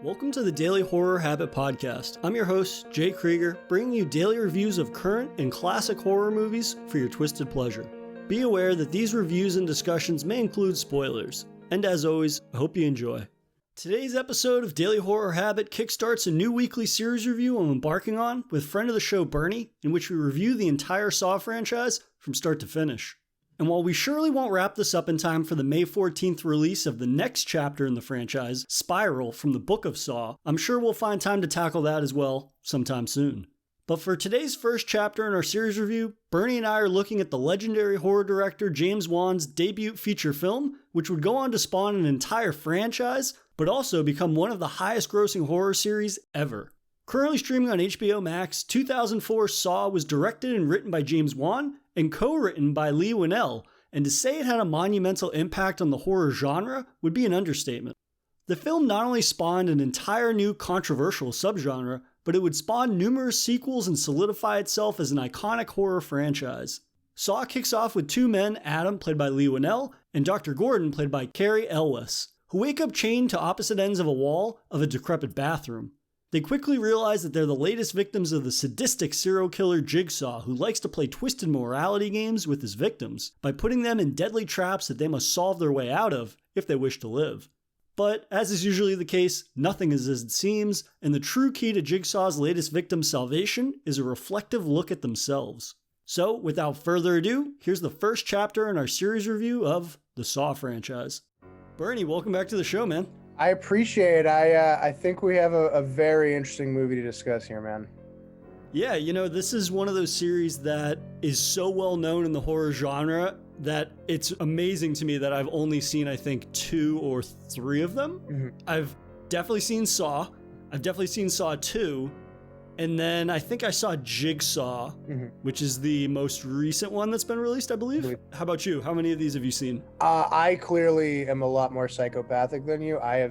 Welcome to the Daily Horror Habit Podcast. I'm your host, Jay Krieger, bringing you daily reviews of current and classic horror movies for your twisted pleasure. Be aware that these reviews and discussions may include spoilers. And as always, I hope you enjoy. Today's episode of Daily Horror Habit kickstarts a new weekly series review I'm embarking on with friend of the show Bernie, in which we review the entire Saw franchise from start to finish. And while we surely won't wrap this up in time for the May 14th release of the next chapter in the franchise, Spiral from the Book of Saw, I'm sure we'll find time to tackle that as well sometime soon. But for today's first chapter in our series review, Bernie and I are looking at the legendary horror director James Wan's debut feature film, which would go on to spawn an entire franchise, but also become one of the highest grossing horror series ever. Currently streaming on HBO Max, 2004 Saw was directed and written by James Wan and co-written by Leigh Whannell, and to say it had a monumental impact on the horror genre would be an understatement. The film not only spawned an entire new controversial subgenre, but it would spawn numerous sequels and solidify itself as an iconic horror franchise. Saw kicks off with two men, Adam, played by Leigh Whannell, and Dr. Gordon, played by Cary Elwes, who wake up chained to opposite ends of a wall of a decrepit bathroom. They quickly realize that they're the latest victims of the sadistic serial killer Jigsaw, who likes to play twisted morality games with his victims by putting them in deadly traps that they must solve their way out of if they wish to live. But, as is usually the case, nothing is as it seems, and the true key to Jigsaw's latest victim's salvation is a reflective look at themselves. So, without further ado, here's the first chapter in our series review of the Saw franchise. Bernie, welcome back to the show, man. I appreciate it. I think we have a very interesting movie to discuss here, man. Yeah, this is one of those series that is so well known in the horror genre that it's amazing to me that I've only seen, I think, 2 or 3 of them. Mm-hmm. I've definitely seen Saw. I've definitely seen Saw 2. And then I think I saw Jigsaw, which is the most recent one that's been released, I believe. How about you? How many of these have you seen? I clearly am a lot more psychopathic than you. I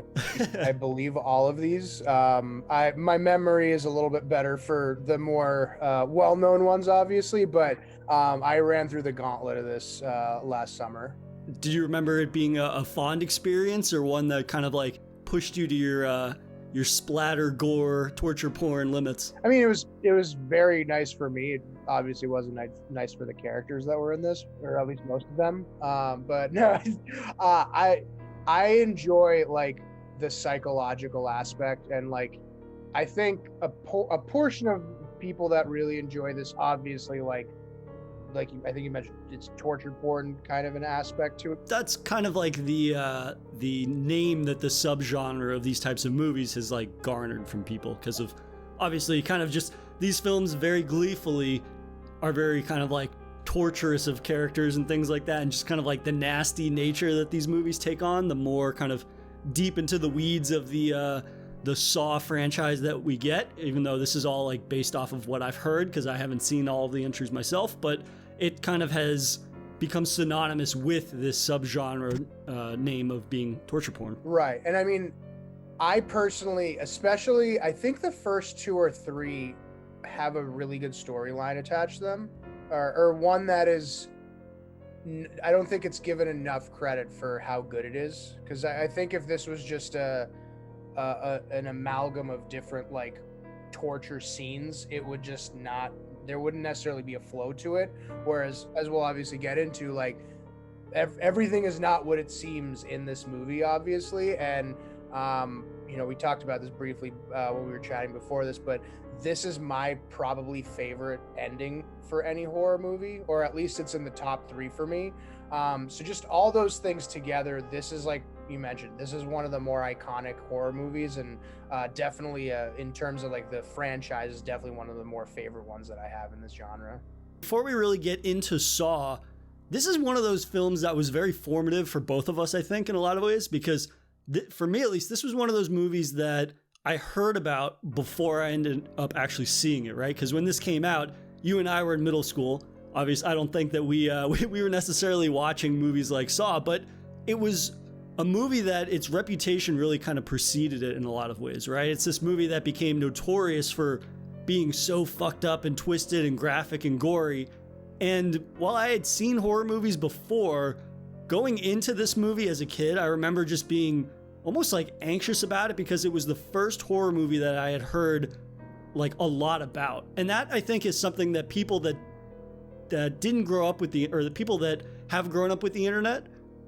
believe all of these. My memory is a little bit better for the more well-known ones, obviously, but I ran through the gauntlet of this last summer. Do you remember it being a fond experience or one that kind of like pushed you to your splatter, gore, torture porn limits? I mean, it was very nice for me. It obviously wasn't nice for the characters that were in this, or at least most of them. But no, I enjoy like the psychological aspect, and like I think a portion of people that really enjoy this, obviously, like I think you mentioned, it's torture porn kind of an aspect to it. That's kind of like the name that the subgenre of these types of movies has like garnered from people, because of obviously kind of just these films very gleefully are very kind of like torturous of characters and things like that, and just kind of like the nasty nature that these movies take on, the more kind of deep into the weeds of the Saw franchise that we get, even though this is all like based off of what I've heard, because I haven't seen all of the entries myself, but it kind of has become synonymous with this subgenre name of being torture porn. Right. And I mean, I personally, especially, I think the first 2 or 3 have a really good storyline attached to them, or one that is, I don't think it's given enough credit for how good it is. Because I think if this was just an amalgam of different like torture scenes, it would just not, there wouldn't necessarily be a flow to it. Whereas, as we'll obviously get into, like everything is not what it seems in this movie, obviously. And we talked about this briefly when we were chatting before this, but this is my probably favorite ending for any horror movie, or at least it's in the top 3 for me. So just all those things together, this is, like you mentioned, this is one of the more iconic horror movies, and definitely in terms of like the franchise, is definitely one of the more favorite ones that I have in this genre. Before we really get into Saw, this is one of those films that was very formative for both of us, I think, in a lot of ways, because for me at least, this was one of those movies that I heard about before I ended up actually seeing it, right? Because when this came out, you and I were in middle school. Obviously, I don't think that we were necessarily watching movies like Saw, but it was a movie that its reputation really kind of preceded it in a lot of ways, right? It's this movie that became notorious for being so fucked up and twisted and graphic and gory. And while I had seen horror movies before, going into this movie as a kid, I remember just being almost like anxious about it because it was the first horror movie that I had heard like a lot about. And that I think is something that people that didn't grow up with the people that have grown up with the internet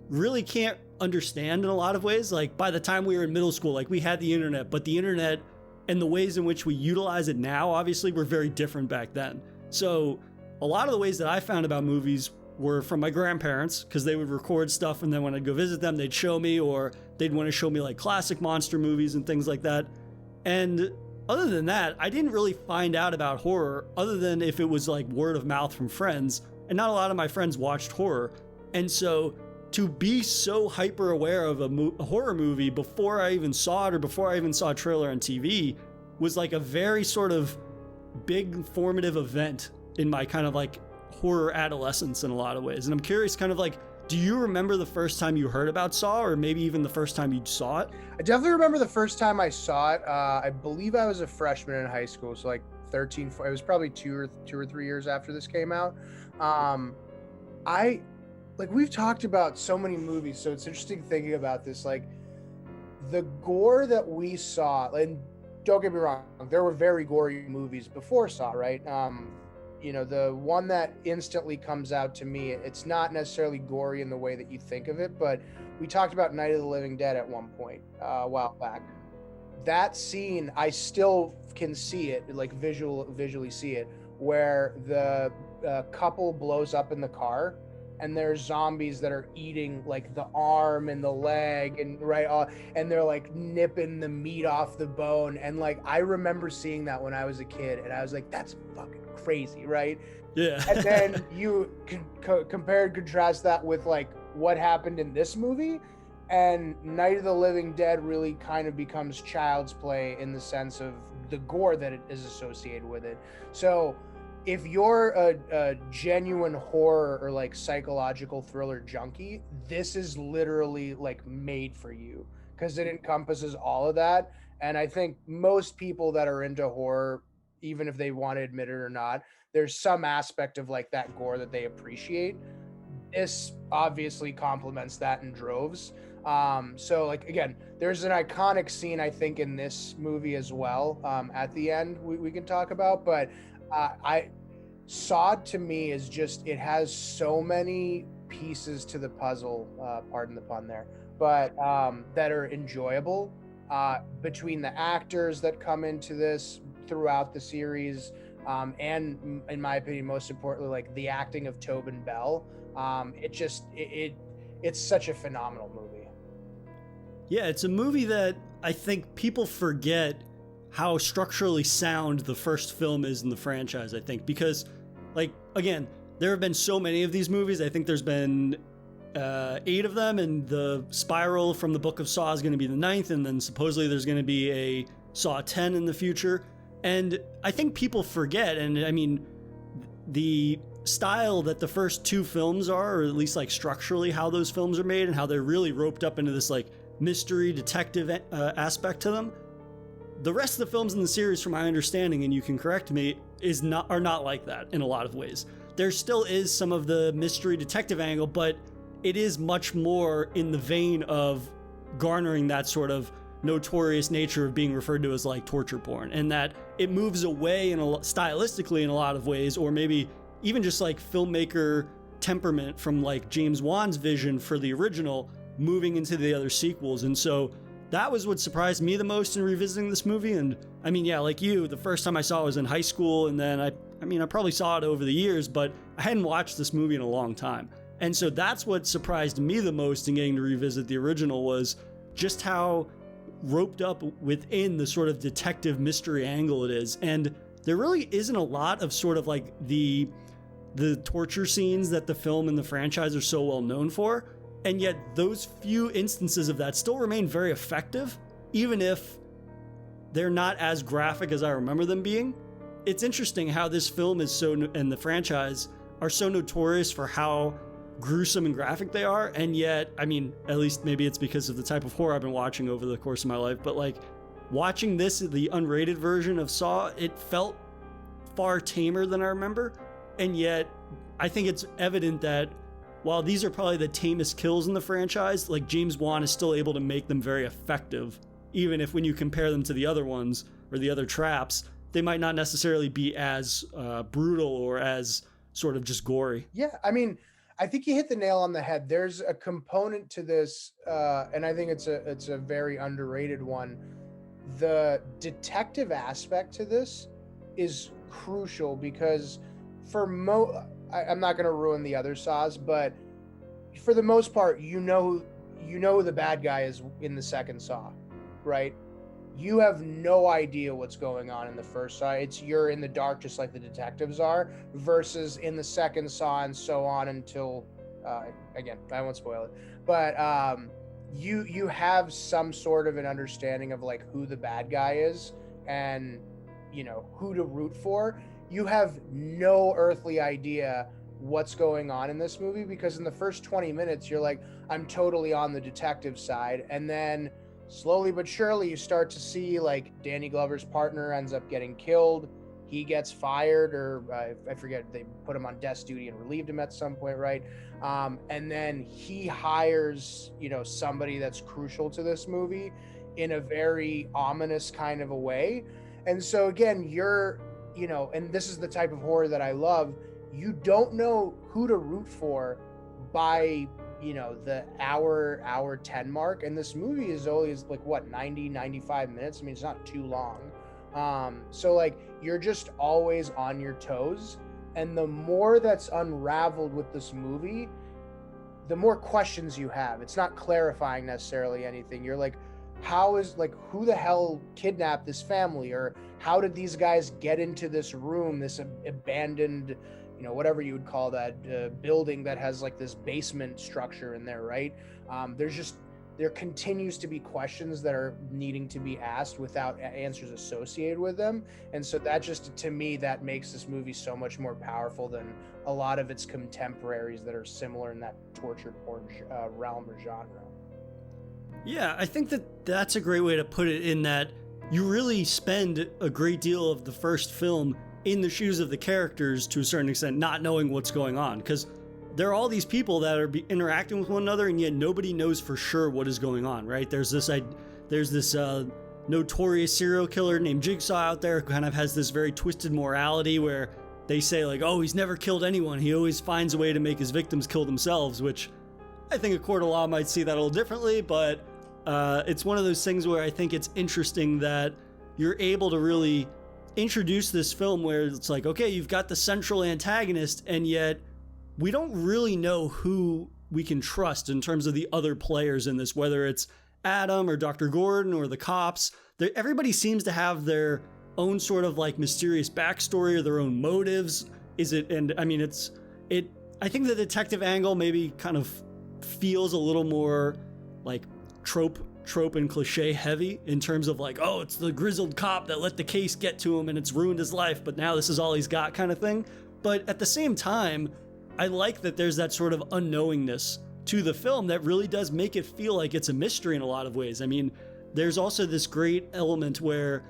really can't understand in a lot of ways. Like by the time we were in middle school, like we had the internet, but the internet and the ways in which we utilize it now, obviously were very different back then. So a lot of the ways that I found about movies were from my grandparents, because they would record stuff, and then when I'd go visit them, they'd show me, or they'd want to show me like classic monster movies and things like that. And other than that, I didn't really find out about horror other than if it was like word of mouth from friends, and not a lot of my friends watched horror. And so to be so hyper aware of a horror movie before I even saw it, or before I even saw a trailer on TV, was like a very sort of big formative event in my kind of like horror adolescence in a lot of ways. And I'm curious, kind of like, do you remember the first time you heard about Saw, or maybe even the first time you saw it? I definitely remember the first time I saw it. I believe I was a freshman in high school, so like 13. It was probably two or 3 years after this came out. We've talked about so many movies, so it's interesting thinking about this. Like the gore that we saw, and don't get me wrong, there were very gory movies before Saw, right? The one that instantly comes out to me, it's not necessarily gory in the way that you think of it, but we talked about Night of the Living Dead at one point a while back. That scene, I still can see it, like visually see it, where the couple blows up in the car, and there's zombies that are eating like the arm and the leg, and and they're like nipping the meat off the bone. And like I remember seeing that when I was a kid, and I was like, that's fucking crazy, right? Yeah. And then you compare and contrast that with like what happened in this movie, and Night of the Living Dead really kind of becomes child's play in the sense of the gore that it is associated with it. So if you're a genuine horror or like psychological thriller junkie, this is literally like made for you, because it encompasses all of that. And I think most people that are into horror, even if they want to admit it or not, there's some aspect of like that gore that they appreciate. This obviously complements that in droves. So like, again, there's an iconic scene, I think, in this movie as well, at the end we can talk about, but Saw to me is just, it has so many pieces to the puzzle, pardon the pun there, but that are enjoyable, between the actors that come into this throughout the series, and in my opinion, most importantly, like the acting of Tobin Bell. It's such a phenomenal movie. Yeah, it's a movie that I think people forget how structurally sound the first film is in the franchise, I think, because, like, again, there have been so many of these movies. I think there's been 8 of them, and the spiral from the Book of Saw is going to be the 9th, and then supposedly there's going to be a Saw 10 in the future. And I think people forget, and I mean, the style that the first 2 films are, or at least like structurally how those films are made and how they're really roped up into this like mystery detective aspect to them. The rest of the films in the series, from my understanding, and you can correct me, are not like that in a lot of ways. There still is some of the mystery detective angle, but it is much more in the vein of garnering that sort of notorious nature of being referred to as like torture porn, and that it moves away stylistically in a lot of ways, or maybe even just like filmmaker temperament from like James Wan's vision for the original moving into the other sequels. And so that was what surprised me the most in revisiting this movie. And I mean, yeah, like you, the first time I saw it was in high school, and then I probably saw it over the years, but I hadn't watched this movie in a long time. And so that's what surprised me the most in getting to revisit the original, was just how roped up within the sort of detective mystery angle it is. And there really isn't a lot of sort of like the torture scenes that the film and the franchise are so well known for. And yet those few instances of that still remain very effective, even if they're not as graphic as I remember them being. It's interesting how this film and the franchise are so notorious for how gruesome and graphic they are. And yet, I mean, at least maybe it's because of the type of horror I've been watching over the course of my life, but like watching this, the unrated version of Saw, it felt far tamer than I remember. And yet I think it's evident that while these are probably the tamest kills in the franchise, like James Wan is still able to make them very effective, even if when you compare them to the other ones or the other traps, they might not necessarily be as brutal or as sort of just gory. Yeah, I mean, I think you hit the nail on the head. There's a component to this, and I think it's a very underrated one. The detective aspect to this is crucial because I'm not going to ruin the other Saws, but for the most part, you know who the bad guy is in the second Saw, right? You have no idea what's going on in the first Saw. You're in the dark just like the detectives are, versus in the second Saw and so on until, again, I won't spoil it, but you have some sort of an understanding of like who the bad guy is and, you know, who to root for. You have no earthly idea what's going on in this movie because in the first 20 minutes, you're like, I'm totally on the detective side. And then slowly but surely you start to see like Danny Glover's partner ends up getting killed. He gets fired, or I forget, they put him on desk duty and relieved him at some point, right? And then he hires, you know, somebody that's crucial to this movie in a very ominous kind of a way. And so again, you know, and this is the type of horror that I love. You don't know who to root for by, you know, the hour 10 mark. And this movie is always like, what, 90, 95 minutes? I mean, it's not too long. So like, you're just always on your toes. And the more that's unraveled with this movie, the more questions you have. It's not clarifying necessarily anything. You're like, who the hell kidnapped this family? Or how did these guys get into this room, this abandoned, you know, whatever you would call that, building that has like this basement structure in there, right? There continues to be questions that are needing to be asked without answers associated with them. And so that just, to me, that makes this movie so much more powerful than a lot of its contemporaries that are similar in that tortured porn realm or genre. Yeah, I think that's a great way to put it, in that you really spend a great deal of the first film in the shoes of the characters to a certain extent, not knowing what's going on, because there are all these people that are interacting with one another, and yet nobody knows for sure what is going on, right? There's this notorious serial killer named Jigsaw out there who kind of has this very twisted morality where they say like, oh, he's never killed anyone. He always finds a way to make his victims kill themselves, which I think a court of law might see that a little differently, but it's one of those things where I think it's interesting that you're able to really introduce this film where it's like, okay, you've got the central antagonist, and yet we don't really know who we can trust in terms of the other players in this, whether it's Adam or Dr. Gordon or the cops. Everybody seems to have their own sort of like mysterious backstory or their own motives. I think the detective angle maybe kind of feels a little more like trope and cliche heavy in terms of like, oh, it's the grizzled cop that let the case get to him and it's ruined his life, but now this is all he's got kind of thing. But at the same time, I like that there's that sort of unknowingness to the film that really does make it feel like it's a mystery in a lot of ways. I mean, there's also this great element where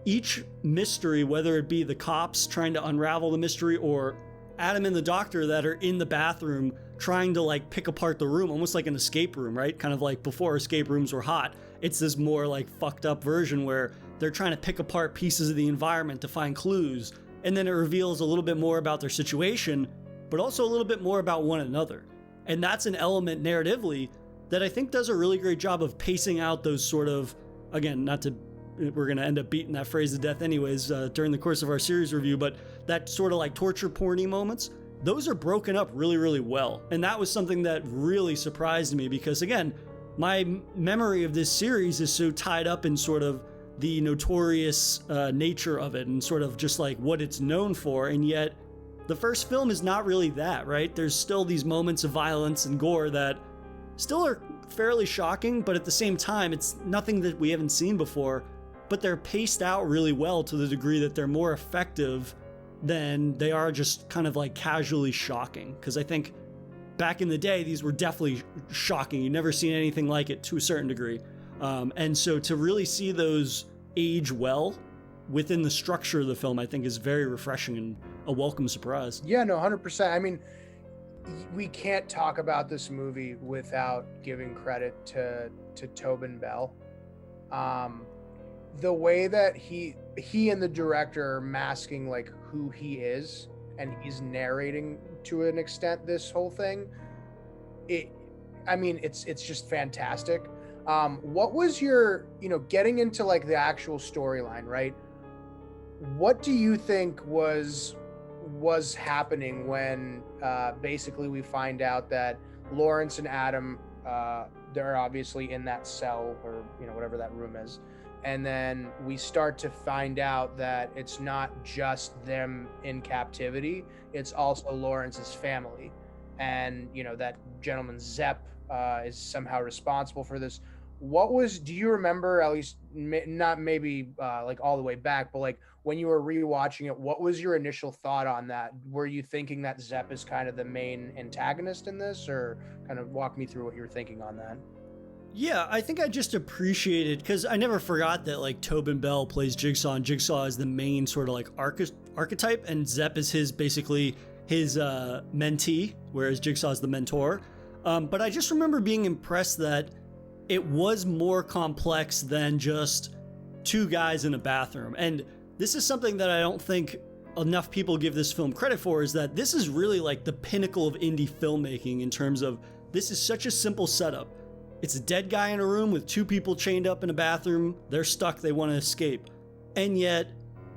each mystery, whether it be the cops trying to unravel the mystery or Adam and the doctor that are in the bathroom trying to like pick apart the room, almost like an escape room, right? Kind of like before escape rooms were hot. It's this more like fucked up version where they're trying to pick apart pieces of the environment to find clues. And then it reveals a little bit more about their situation, but also a little bit more about one another. And that's an element narratively that I think does a really great job of pacing out those sort of, again, we're going to end up beating that phrase to death anyways during the course of our series review, but that sort of like torture porny moments, those are broken up really, really well. And that was something that really surprised me because, again, my memory of this series is so tied up in sort of the notorious nature of it and sort of just like what it's known for. And yet the first film is not really that, right? There's still these moments of violence and gore that still are fairly shocking, but at the same time, it's nothing that we haven't seen before, but they're paced out really well to the degree that they're more effective than they are just kind of like casually shocking. Because I think back in the day, these were definitely shocking. You've never seen anything like it to a certain degree. And so to really see those age well within the structure of the film, I think is very refreshing and a welcome surprise. Yeah, no, 100%. I mean, we can't talk about this movie without giving credit to Tobin Bell. The way that he and the director are masking like who he is, and he's narrating to an extent this whole thing. It's just fantastic. What was your, getting into like the actual storyline, right? What do you think was happening when basically we find out that Lawrence and Adam, they're obviously in that cell, or whatever that room is, and then we start to find out that it's not just them in captivity, it's also Lawrence's family, and that gentleman Zepp is somehow responsible for this. Do you remember, at least not maybe like all the way back, but like when you were rewatching it, what was your initial thought on that? Were you thinking that Zepp is kind of the main antagonist in this, or kind of walk me through what you were thinking on that? Yeah, I think I just appreciated, because I never forgot that like Tobin Bell plays Jigsaw, and Jigsaw is the main sort of like archetype, and Zepp is basically his mentee, whereas Jigsaw is the mentor. But I just remember being impressed that it was more complex than just two guys in a bathroom. And this is something that I don't think enough people give this film credit for, is that this is really like the pinnacle of indie filmmaking in terms of, this is such a simple setup. It's a dead guy in a room with two people chained up in a bathroom. They're stuck, they want to escape. And yet,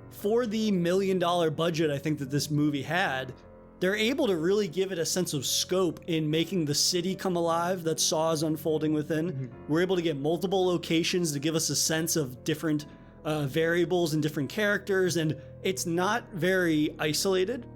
for the $1 million budget I think that this movie had, they're able to really give it a sense of scope in making the city come alive that Saw is unfolding within. Mm-hmm. We're able to get multiple locations to give us a sense of different variables and different characters, and it's not very isolated.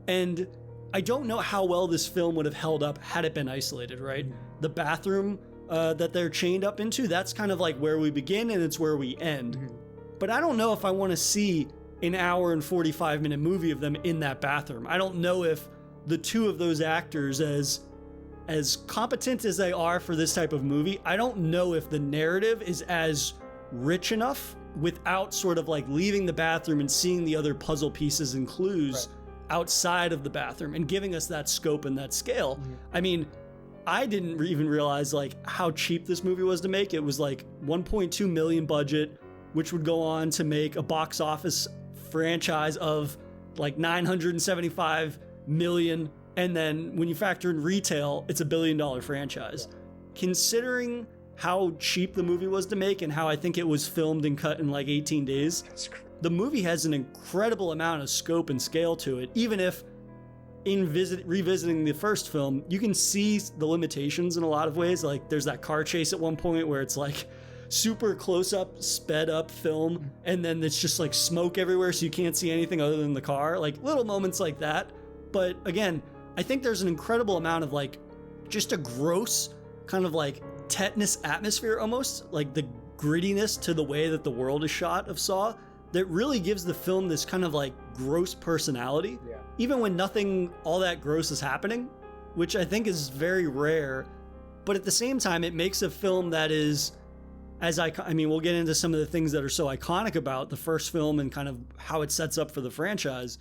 And I don't know how well this film would have held up had it been isolated, right? Mm-hmm. The bathroom that they're chained up into, that's kind of like where we begin and it's where we end. Mm-hmm. But I don't know if I want to see an hour and 45-minute movie of them in that bathroom. I don't know if the two of those actors, as competent as they are for this type of movie, I don't know if the narrative is as rich enough without sort of like leaving the bathroom and seeing the other puzzle pieces and clues outside of the bathroom and giving us that scope and that scale. Mm-hmm. I mean, I didn't even realize like how cheap this movie was to make. It was like $1.2 million budget, which would go on to make a box office franchise of like $975 million, and then when you factor in retail, it's $1 billion franchise. Considering how cheap the movie was to make and how I think it was filmed and cut in like 18 days, the movie has an incredible amount of scope and scale to it. Even if in revisiting the first film, you can see the limitations in a lot of ways. Like there's that car chase at one point where it's like super close-up, sped-up film, and then it's just like smoke everywhere so you can't see anything other than the car. Like little moments like that. But again, I think there's an incredible amount of like just a gross kind of like tetanus atmosphere, almost like the grittiness to the way that the world is shot of Saw, that really gives the film this kind of like gross personality. Yeah. Even when nothing all that gross is happening, which I think is very rare. But at the same time, it makes a film that is, I mean, we'll get into some of the things that are so iconic about the first film and kind of how it sets up for the franchise.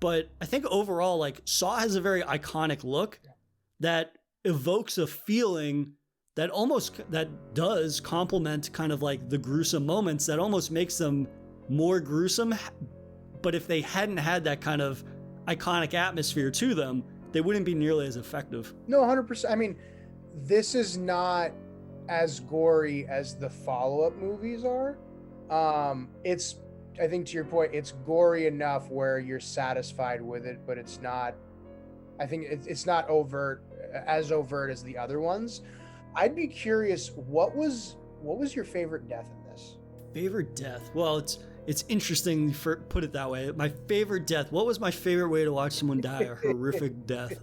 But I think overall, like Saw has a very iconic look that evokes a feeling that does complement kind of like the gruesome moments, that almost makes them more gruesome. But if they hadn't had that kind of iconic atmosphere to them, they wouldn't be nearly as effective. No, 100%. I mean, this is not as gory as the follow-up movies are. It's, I think to your point, it's gory enough where you're satisfied with it, but it's not, I think it's not as overt as the other ones. I'd be curious, what was your favorite death in this? Favorite death? Well, it's interesting for put it that way. My favorite death. What was my favorite way to watch someone die? A horrific death.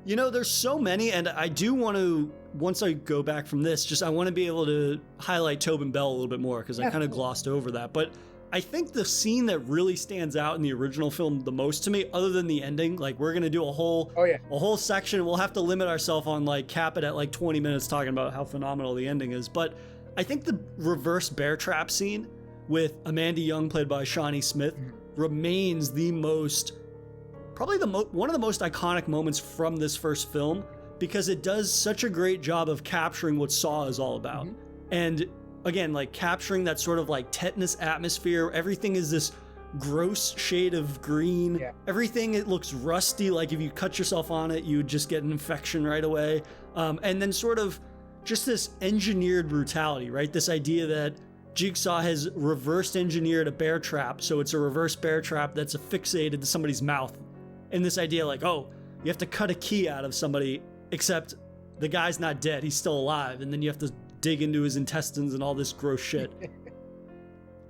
There's so many, and I do want to, once I go back from this, I want to be able to highlight Tobin Bell a little bit more, because I kind of glossed over that. But I think the scene that really stands out in the original film the most to me, other than the ending, like we're gonna do a whole section. We'll have to limit ourselves on like cap it at like 20 minutes talking about how phenomenal the ending is. But I think the reverse bear trap scene with Amanda Young, played by Shawnee Smith, remains probably one of the most iconic moments from this first film, because it does such a great job of capturing what Saw is all about. And again, like capturing that sort of like tetanus atmosphere. Everything is this gross shade of green. Everything, it looks rusty, like if you cut yourself on it you would just get an infection right away. And then sort of just this engineered brutality, right? This idea that Jigsaw has reversed engineered a bear trap, so it's a reverse bear trap that's affixated to somebody's mouth. And this idea like, oh, you have to cut a key out of somebody, except the guy's not dead, he's still alive, and then you have to dig into his intestines and all this gross shit.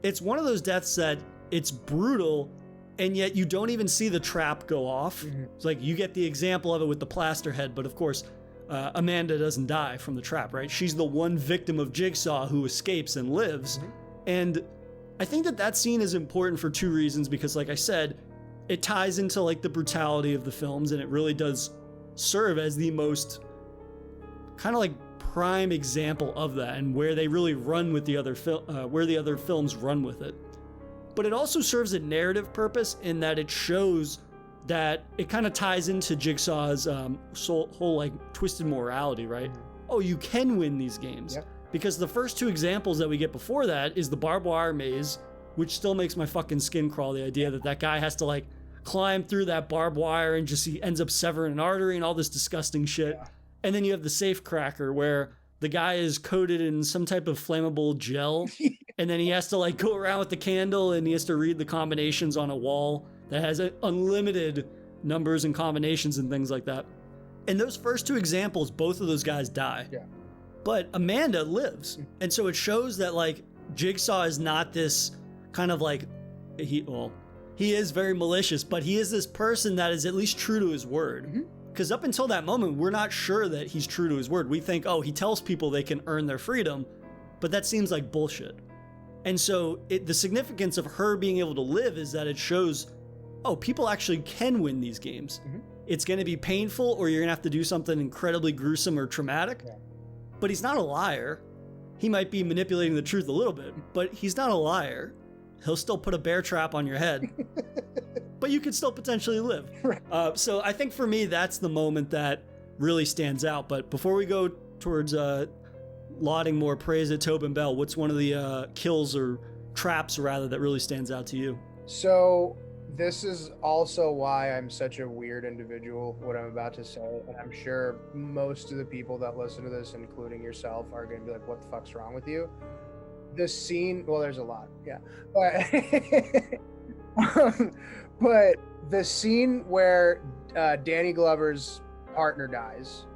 It's one of those deaths that it's brutal, and yet you don't even see the trap go off. It's like you get the example of it with the plaster head, but of course, Amanda doesn't die from the trap, right? She's the one victim of Jigsaw who escapes and lives. And I think that scene is important for two reasons, because like I said, it ties into like the brutality of the films, and it really does serve as the most kind of like prime example of that, and where they really run with the other where the other films run with it. But it also serves a narrative purpose in that it shows that it kind of ties into Jigsaw's whole like twisted morality, right? Oh, you can win these games. Because the first two examples that we get before that is the barbed wire maze, which still makes my fucking skin crawl, the idea that that guy has to like climb through that barbed wire and just he ends up severing an artery and all this disgusting shit. And then you have the safe cracker where the guy is coated in some type of flammable gel and then he has to like go around with the candle and he has to read the combinations on a wall that has unlimited numbers and combinations and things like that. In those first two examples, both of those guys die. But Amanda lives. And so it shows that like Jigsaw is not this kind of like, he is very malicious, but he is this person that is at least true to his word. Because up until that moment, we're not sure that he's true to his word. We think, oh, he tells people they can earn their freedom, but that seems like bullshit. And so the significance of her being able to live is that it shows, oh, people actually can win these games. It's going to be painful, or you're going to have to do something incredibly gruesome or traumatic. But he's not a liar. He might be manipulating the truth a little bit, but he's not a liar. He'll still put a bear trap on your head, but you could still potentially live. So I think for me, that's the moment that really stands out. But before we go towards lauding more praise at Tobin Bell, what's one of the kills or traps rather that really stands out to you? So this is also why I'm such a weird individual, what I'm about to say. And I'm sure most of the people that listen to this, including yourself, are going to be like, what the fuck's wrong with you? The scene, well, there's a lot, but the scene where Danny Glover's partner dies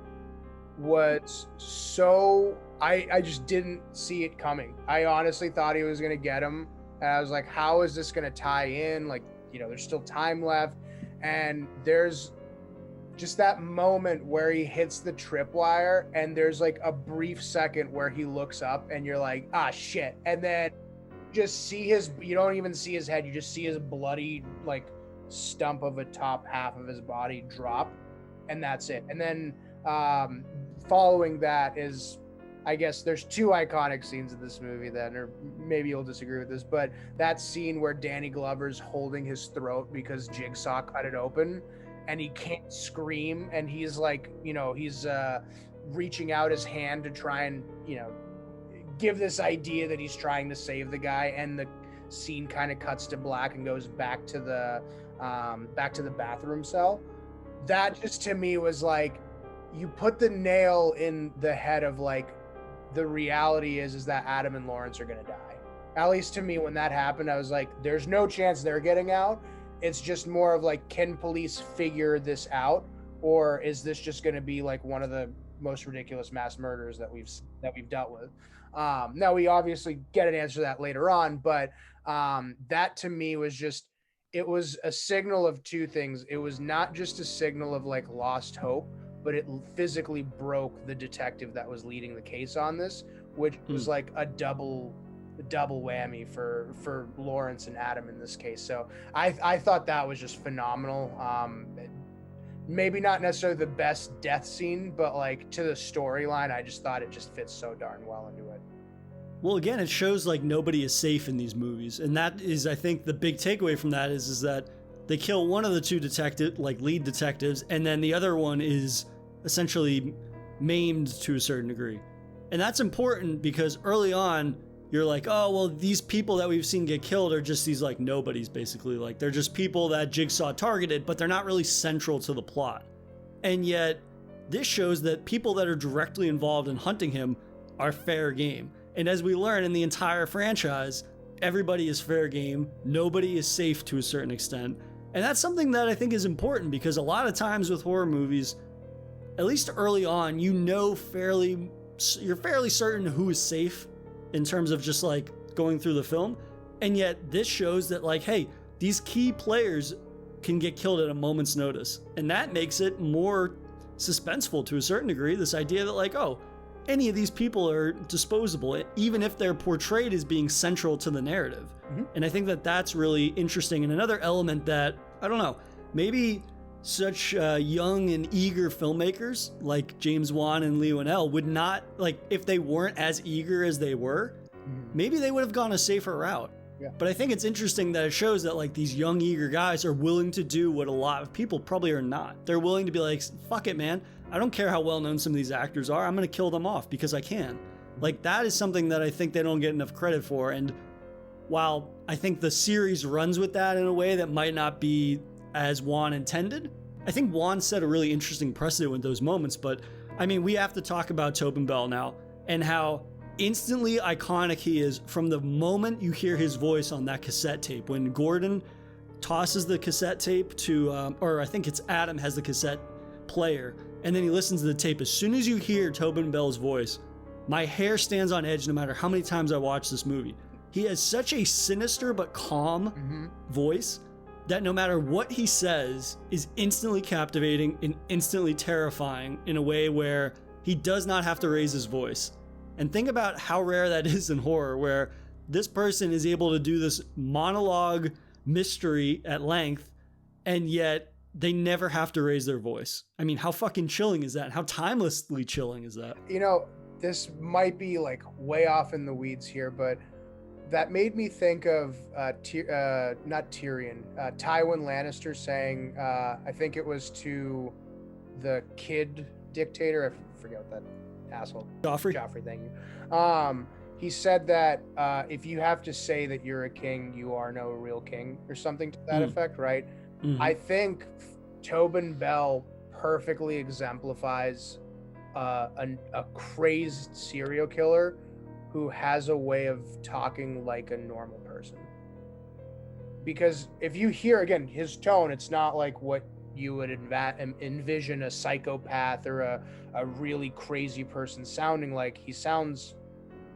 was so, I just didn't see it coming. I honestly thought he was going to get him. And I was like, how is this going to tie in? Like, you know, there's still time left. And there's just that moment where he hits the tripwire and there's like a brief second where he looks up and you're like, ah, shit. And then just see you don't even see his head. You just see his bloody like stump of a top half of his body drop. And that's it. And then following that is, I guess there's two iconic scenes in this movie then, or maybe you'll disagree with this, but that scene where Danny Glover's holding his throat because Jigsaw cut it open and he can't scream, and he's like, you know, he's reaching out his hand to try and, you know, give this idea that he's trying to save the guy, and the scene kind of cuts to black and goes back to the bathroom cell. That just to me was like, you put the nail in the head of like, the reality is that Adam and Lawrence are going to die. At least to me, when that happened, I was like, there's no chance they're getting out. It's just more of like, can police figure this out? Or is this just going to be like one of the most ridiculous mass murders that we've dealt with? Now we obviously get an answer to that later on, but that to me was just, it was a signal of two things. It was not just a signal of like lost hope, but it physically broke the detective that was leading the case on this, which was like a double whammy for Lawrence and Adam in this case. So I thought that was just phenomenal. Maybe not necessarily the best death scene, but like to the storyline, I just thought it just fits so darn well into it. Well, again, it shows like nobody is safe in these movies. And that is, I think the big takeaway from that is that they kill one of the two lead detectives, and then the other one is essentially maimed to a certain degree. And that's important because early on, you're like, oh, well, these people that we've seen get killed are just these like nobodies, basically. Like they're just people that Jigsaw targeted, but they're not really central to the plot. And yet this shows that people that are directly involved in hunting him are fair game. And as we learn in the entire franchise, everybody is fair game. Nobody is safe to a certain extent. And that's something that I think is important because a lot of times with horror movies, at least early on, you're fairly certain who is safe in terms of just like going through the film. And yet this shows that like, hey, these key players can get killed at a moment's notice. And that makes it more suspenseful to a certain degree. This idea that like, oh, any of these people are disposable, even if they're portrayed as being central to the narrative. Mm-hmm. And I think that that's really interesting. And another element that, I don't know, maybe such young and eager filmmakers like James Wan and Leigh Whannell would not, like, if they weren't as eager as they were, maybe they would have gone a safer route. Yeah. But I think it's interesting that it shows that like these young, eager guys are willing to do what a lot of people probably are not. They're willing to be like, fuck it, man. I don't care how well known some of these actors are. I'm going to kill them off because I can. Like that is something that I think they don't get enough credit for. And while I think the series runs with that in a way that might not be as Wan intended, I think Wan set a really interesting precedent with those moments. But I mean, we have to talk about Tobin Bell now and how instantly iconic he is from the moment you hear his voice on that cassette tape. When Gordon tosses the cassette tape to, or I think it's Adam has the cassette player, and then he listens to the tape. As soon as you hear Tobin Bell's voice, my hair stands on edge no matter how many times I watch this movie. He has such a sinister but calm voice that no matter what he says is instantly captivating and instantly terrifying in a way where he does not have to raise his voice. And think about how rare that is in horror, where this person is able to do this monologue mystery at length, and yet they never have to raise their voice. I mean, how fucking chilling is that? How timelessly chilling is that? You know, this might be like way off in the weeds here, but that made me think of not Tyrion, Tywin Lannister saying, I think it was to the kid dictator, I forget what that asshole. Joffrey, thank you. He said that if you have to say that you're a king, you are no real king, or something to that effect, right? Mm-hmm. I think Tobin Bell perfectly exemplifies a crazed serial killer who has a way of talking like a normal person. Because if you hear, again, his tone, it's not like what you would envision a psychopath or a really crazy person sounding like. He sounds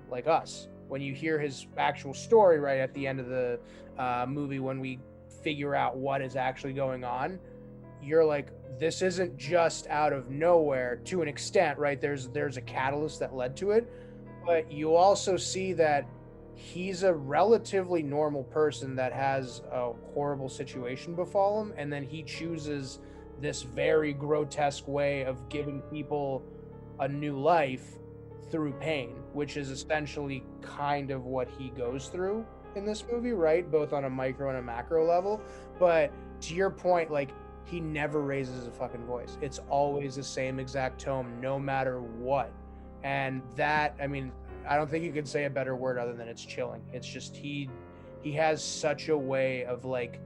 like us. When you hear his actual story right at the end of the movie, when we figure out what is actually going on, you're like, this isn't just out of nowhere. To an extent, right? There's a catalyst that led to it, but you also see that he's a relatively normal person that has a horrible situation befall him, and then he chooses this very grotesque way of giving people a new life through pain, which is essentially kind of what he goes through in this movie, right? Both on a micro and a macro level. But to your point, like, he never raises a fucking voice. It's always the same exact tone, no matter what. And that, I mean, I don't think you could say a better word other than it's chilling. It's just he has such a way of like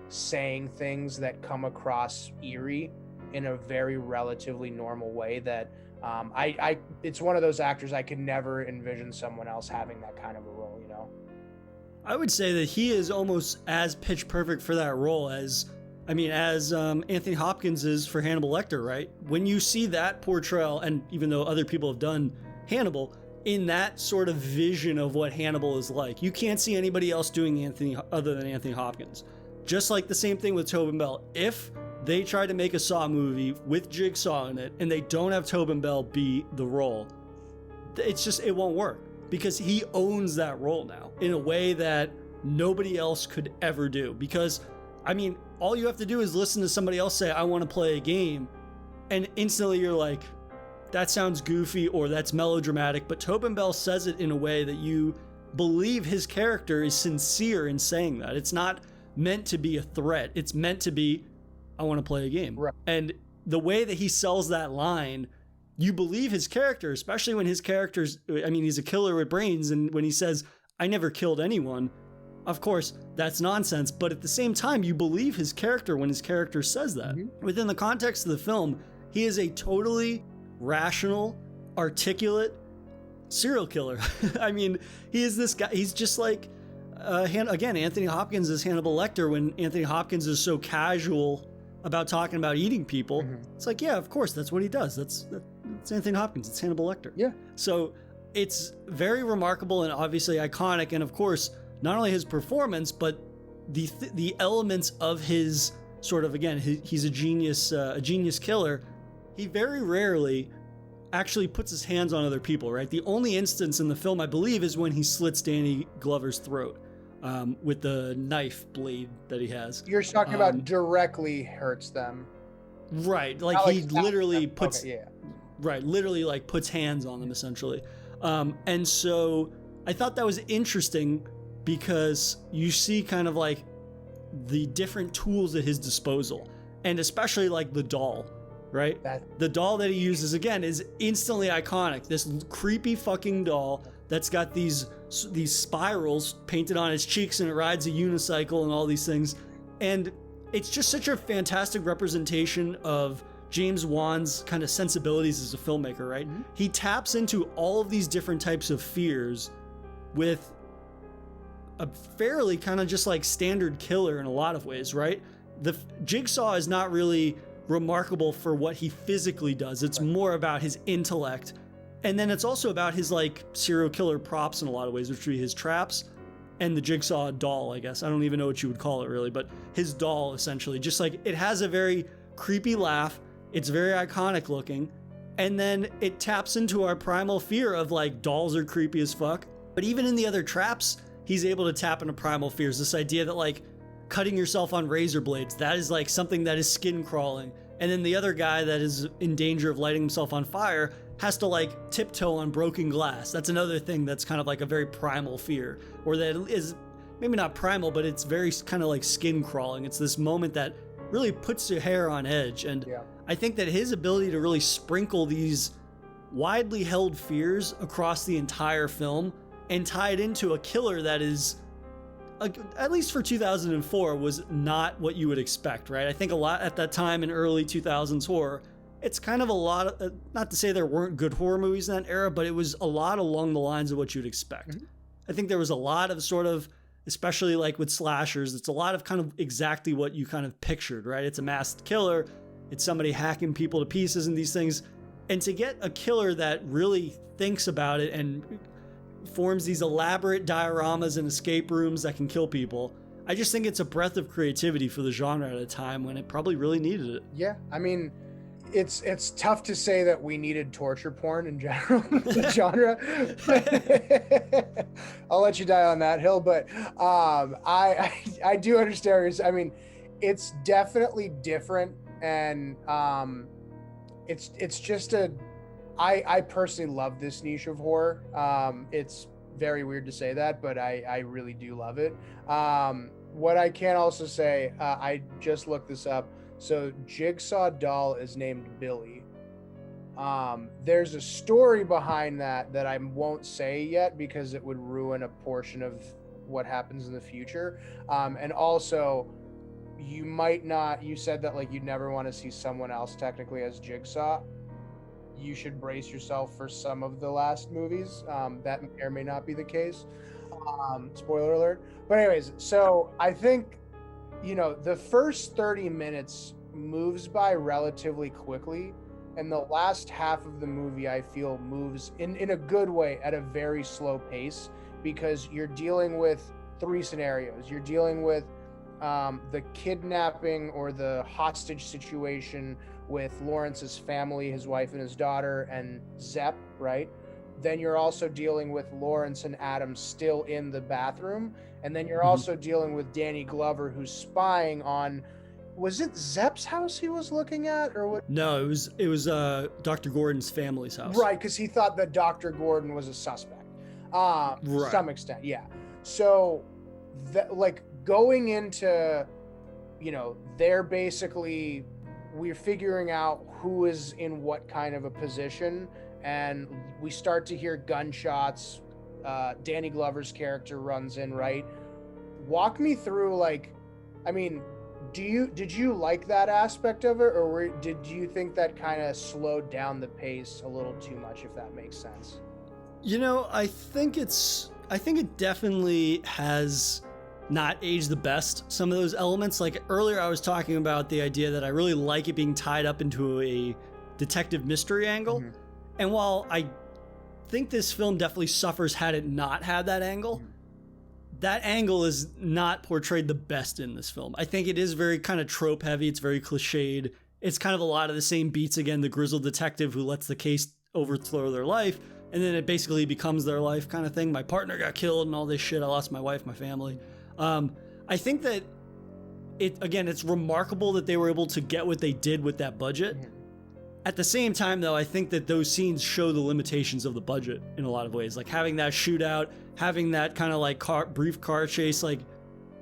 saying things that come across eerie in a very relatively normal way that I it's one of those actors I could never envision someone else having that kind of a role, you know? I would say that he is almost as pitch perfect for that role as Anthony Hopkins is for Hannibal Lecter, right? When you see that portrayal, and even though other people have done Hannibal, in that sort of vision of what Hannibal is like, you can't see anybody else doing Anthony other than Anthony Hopkins. Just like the same thing with Tobin Bell. If they try to make a Saw movie with Jigsaw in it and they don't have Tobin Bell be the role, it won't work, because he owns that role now in a way that nobody else could ever do. Because, I mean, all you have to do is listen to somebody else say, I want to play a game, and instantly you're like, that sounds goofy or that's melodramatic. But Tobin Bell says it in a way that you believe his character is sincere in saying that. It's not meant to be a threat. It's meant to be, I want to play a game. Right. And the way that he sells that line, you believe his character, especially when his character's, I mean, he's a killer with brains. And when he says, I never killed anyone, of course, that's nonsense. But at the same time, you believe his character when his character says that. Mm-hmm. Within the context of the film, he is a totally rational, articulate serial killer. I mean, he is this guy. He's just like, again, Anthony Hopkins is Hannibal Lecter when Anthony Hopkins is so casual about talking about eating people. Mm-hmm. It's like, yeah, of course, that's what he does. That's Anthony Hopkins. It's Hannibal Lecter. Yeah. So it's very remarkable and obviously iconic. And of course, not only his performance, but the elements of his sort of, again, he's a genius killer. He very rarely actually puts his hands on other people, right? The only instance in the film, I believe, is when he slits Danny Glover's throat with the knife blade that he has. You're talking about directly hurts them. Right. Like he literally puts, okay, yeah. Right. Literally like puts hands on them essentially. And so I thought that was interesting because you see kind of like the different tools at his disposal, and especially like the doll, right? The doll that he uses, again, is instantly iconic. This creepy fucking doll that's got these spirals painted on its cheeks, and it rides a unicycle and all these things. And it's just such a fantastic representation of James Wan's kind of sensibilities as a filmmaker, right? Mm-hmm. He taps into all of these different types of fears with a fairly kind of just like standard killer in a lot of ways, right? The Jigsaw is not really remarkable for what he physically does. It's more about his intellect. And then it's also about his like serial killer props in a lot of ways, which would be his traps and the Jigsaw doll, I guess. I don't even know what you would call it really, but his doll essentially, just like it has a very creepy laugh. It's very iconic looking. And then it taps into our primal fear of like dolls are creepy as fuck. But even in the other traps, he's able to tap into primal fears. This idea that like cutting yourself on razor blades, that is like something that is skin crawling. And then the other guy that is in danger of lighting himself on fire has to like tiptoe on broken glass. That's another thing that's kind of like a very primal fear, or that is maybe not primal, but it's very kind of like skin crawling. It's this moment that really puts your hair on edge. And yeah. I think that his ability to really sprinkle these widely held fears across the entire film and tie it into a killer that is, at least for 2004, was not what you would expect, right? I think a lot at that time in early 2000s horror, it's kind of a lot of, not to say there weren't good horror movies in that era, but it was a lot along the lines of what you'd expect. Mm-hmm. I think there was a lot of sort of, especially like with slashers, it's a lot of kind of exactly what you kind of pictured, right? It's a masked killer. It's somebody hacking people to pieces and these things. And to get a killer that really thinks about it and forms these elaborate dioramas and escape rooms that can kill people, I just think it's a breath of creativity for the genre at a time when it probably really needed it. Yeah, I mean, it's tough to say that we needed torture porn in general, the genre. I'll let you die on that hill, but I do understand. I mean, it's definitely different, and it's just I personally love this niche of horror. It's very weird to say that, but I really do love it. What I can also say, I just looked this up. So Jigsaw doll is named Billy. There's a story behind that I won't say yet because it would ruin a portion of what happens in the future. And also, you said that like you'd never want to see someone else technically as Jigsaw. You should brace yourself for some of the last movies. That may or may not be the case. Spoiler alert. But anyways, so I think, the first 30 minutes moves by relatively quickly, and the last half of the movie, I feel, moves in a good way at a very slow pace, because you're dealing with three scenarios. You're dealing with the kidnapping or the hostage situation with Lawrence's family, his wife and his daughter, and Zepp, right? Then you're also dealing with Lawrence and Adam still in the bathroom. And then you're also dealing with Danny Glover, who's spying on, was it Zepp's house he was looking at, or what? No, it was Dr. Gordon's family's house. Right, because he thought that Dr. Gordon was a suspect. To some extent, yeah. So, going into, they're basically, we're figuring out who is in what kind of a position, and we start to hear gunshots. Danny Glover's character runs in, right? Walk me through, did you like that aspect of it, or did you think that kind of slowed down the pace a little too much, if that makes sense? I think it definitely has not aged the best, some of those elements. Like earlier I was talking about the idea that I really like it being tied up into a detective mystery angle. Mm-hmm. And while I think this film definitely suffers had it not had that angle, mm-hmm. that angle is not portrayed the best in this film. I think it is very kind of trope heavy. It's very cliched. It's kind of a lot of the same beats again. The grizzled detective who lets the case overthrow their life, and then it basically becomes their life kind of thing. My partner got killed and all this shit. I lost my wife, my family. I think that it's remarkable that they were able to get what they did with that budget. Mm-hmm. At the same time, though, I think that those scenes show the limitations of the budget in a lot of ways. Like having that shootout, having that kind of like brief car chase, like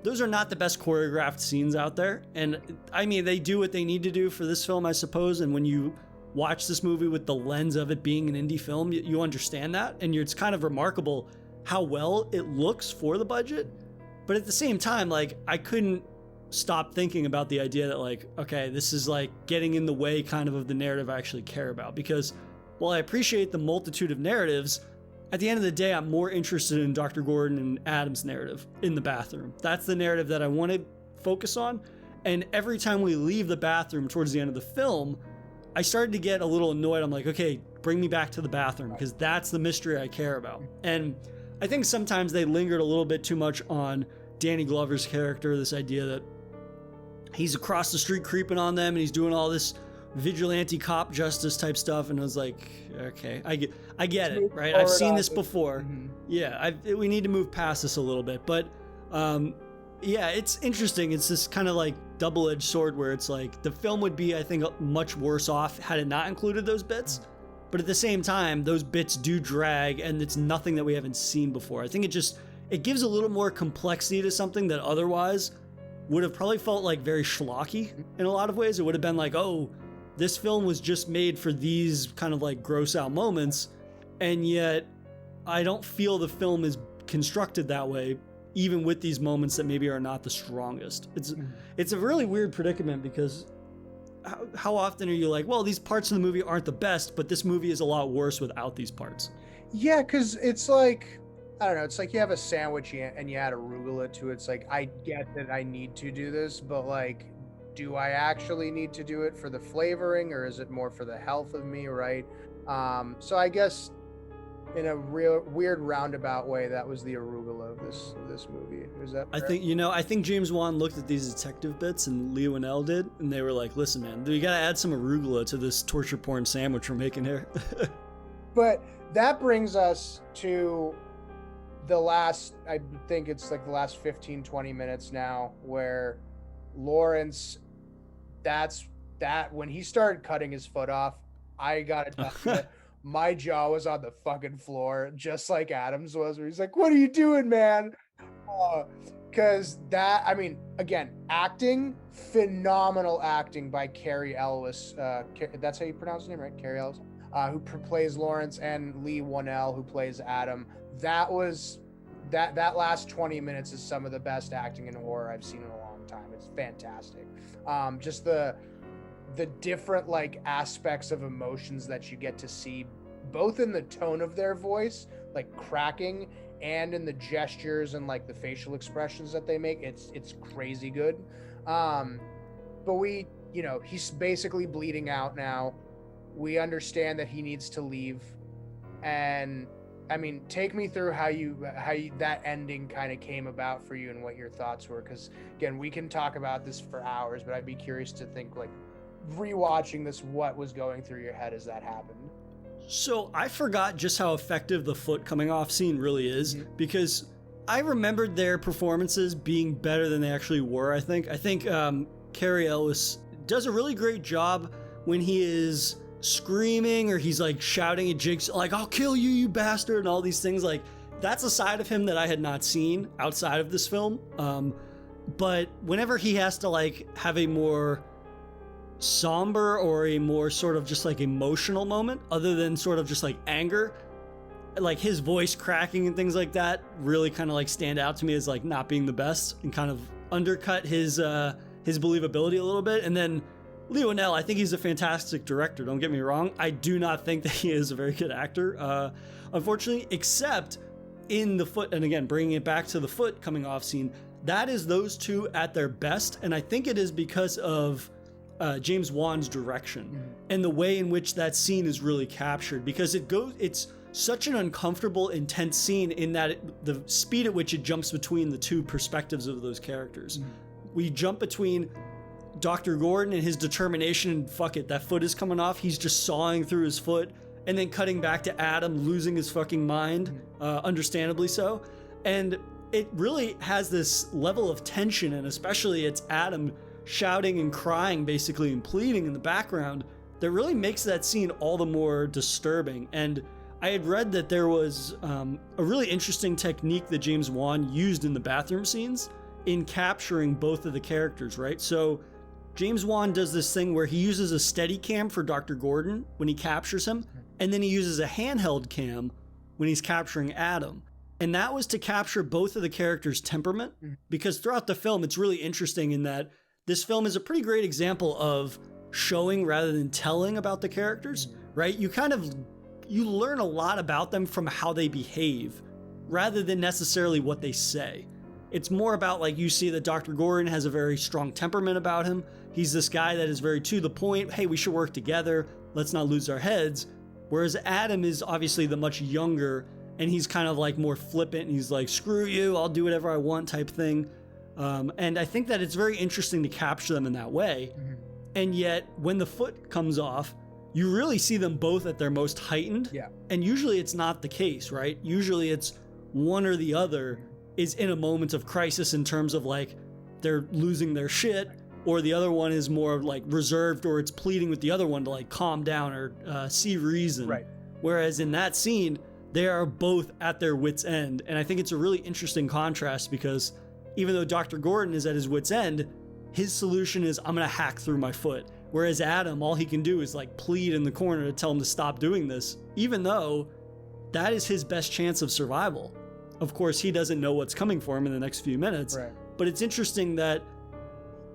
those are not the best choreographed scenes out there. And I mean, they do what they need to do for this film, I suppose. And when you watch this movie with the lens of it being an indie film, you understand that. And it's kind of remarkable how well it looks for the budget. But at the same time, like, I couldn't stop thinking about the idea that, like, okay, this is like getting in the way kind of the narrative I actually care about. Because while I appreciate the multitude of narratives, at the end of the day, I'm more interested in Dr. Gordon and Adam's narrative in the bathroom. That's the narrative that I want to focus on. And every time we leave the bathroom towards the end of the film, I started to get a little annoyed. I'm like, okay, bring me back to the bathroom, because that's the mystery I care about. And I think sometimes they lingered a little bit too much on Danny Glover's character, this idea that he's across the street creeping on them and he's doing all this vigilante cop justice type stuff. And I was like, okay, I get it, right? I've seen this before. Mm-hmm. Yeah, we need to move past this a little bit. But yeah, it's interesting. It's this kind of like double-edged sword where it's like the film would be, I think, much worse off had it not included those bits. But at the same time, those bits do drag, and it's nothing that we haven't seen before. I think it gives a little more complexity to something that otherwise would have probably felt like very schlocky in a lot of ways. It would have been like, oh, this film was just made for these kind of like gross out moments. And yet I don't feel the film is constructed that way, even with these moments that maybe are not the strongest. It's a really weird predicament, because how often are you like, well, these parts of the movie aren't the best, but this movie is a lot worse without these parts? Yeah, because it's like, I don't know, it's like you have a sandwich and you add arugula to it. It's like, I get that I need to do this, but like, do I actually need to do it for the flavoring, or is it more for the health of me, right? So I guess in a real weird roundabout way, that was the arugula of this movie. Is that fair? I think James Wan looked at these detective bits, and Lee Winnell did, and they were like, listen, man, we gotta add some arugula to this torture porn sandwich we're making here. But that brings us to the last, I think it's like the last 15, 20 minutes now, where Lawrence, when he started cutting his foot off, I gotta tell you, my jaw was on the fucking floor, just like Adam's was, where he's like, what are you doing, man? Because again, acting, phenomenal acting by Cary Elwes. That's how you pronounce his name, right? Cary Elwes, who plays Lawrence, and Lee Winnell, who plays Adam. That last 20 minutes is some of the best acting in horror I've seen in a long time. It's fantastic. Just the different like aspects of emotions that you get to see, both in the tone of their voice, like cracking, and in the gestures and like the facial expressions that they make. It's crazy good. But he's basically bleeding out now. We understand that he needs to leave, and I mean, take me through how that ending kind of came about for you and what your thoughts were. Because again, we can talk about this for hours, but I'd be curious to think, like, rewatching this, what was going through your head as that happened. So I forgot just how effective the foot coming off scene really is, mm-hmm. because I remembered their performances being better than they actually were. I think Cary Elwes does a really great job when he is screaming, or he's like shouting at Jigsaw, like, I'll kill you, you bastard, and all these things. Like, that's a side of him that I had not seen outside of this film. but whenever he has to like have a more somber or a more sort of just like emotional moment other than sort of just like anger, like his voice cracking and things like that really kind of like stand out to me as like not being the best and kind of undercut his believability a little bit. And then Leigh Whannell, I think he's a fantastic director, don't get me wrong. I do not think that he is a very good actor, unfortunately, except in the foot. And again, bringing it back to the foot coming off scene, that is those two at their best. And I think it is because of James Wan's direction and the way in which that scene is really captured, because it's such an uncomfortable, intense scene in that the speed at which it jumps between the two perspectives of those characters. We jump between Dr. Gordon and his determination, fuck it, that foot is coming off, he's just sawing through his foot, and then cutting back to Adam losing his fucking mind, understandably so. And it really has this level of tension, and especially it's Adam shouting and crying basically and pleading in the background that really makes that scene all the more disturbing. And I had read that there was a really interesting technique that James Wan used in the bathroom scenes in capturing both of the characters, right? So James Wan does this thing where he uses a Steadicam for Dr. Gordon when he captures him, and then he uses a handheld cam when he's capturing Adam. And that was to capture both of the characters' temperament, because throughout the film, it's really interesting in that this film is a pretty great example of showing rather than telling about the characters, right? You learn a lot about them from how they behave rather than necessarily what they say. It's more about like you see that Dr. Gordon has a very strong temperament about him. He's this guy that is very to the point. Hey, we should work together. Let's not lose our heads. Whereas Adam is obviously the much younger, and he's kind of like more flippant. And he's like, screw you, I'll do whatever I want type thing. And I think that it's very interesting to capture them in that way. And yet when the foot comes off, you really see them both at their most heightened. Yeah. And usually it's not the case, right? Usually it's one or the other is in a moment of crisis in terms of like they're losing their shit, or the other one is more like reserved, or it's pleading with the other one to like calm down or see reason. Right. Whereas in that scene, they are both at their wits' end. And I think it's a really interesting contrast because even though Dr. Gordon is at his wits' end, his solution is, I'm going to hack through my foot. Whereas Adam, all he can do is like plead in the corner to tell him to stop doing this, even though that is his best chance of survival. Of course, he doesn't know what's coming for him in the next few minutes. Right. But it's interesting that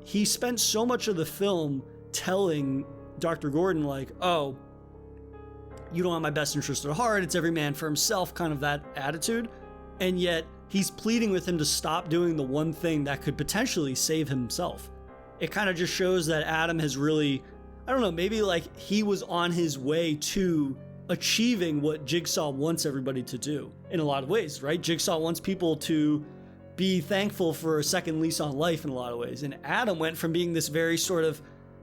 he spent so much of the film telling Dr. Gordon like, oh, you don't have my best interest at heart. It's every man for himself, kind of that attitude. And yet he's pleading with him to stop doing the one thing that could potentially save himself. It kind of just shows that Adam has really, I don't know, maybe like he was on his way to achieving what Jigsaw wants everybody to do in a lot of ways, right? Jigsaw wants people to be thankful for a second lease on life in a lot of ways. And Adam went from being this very sort of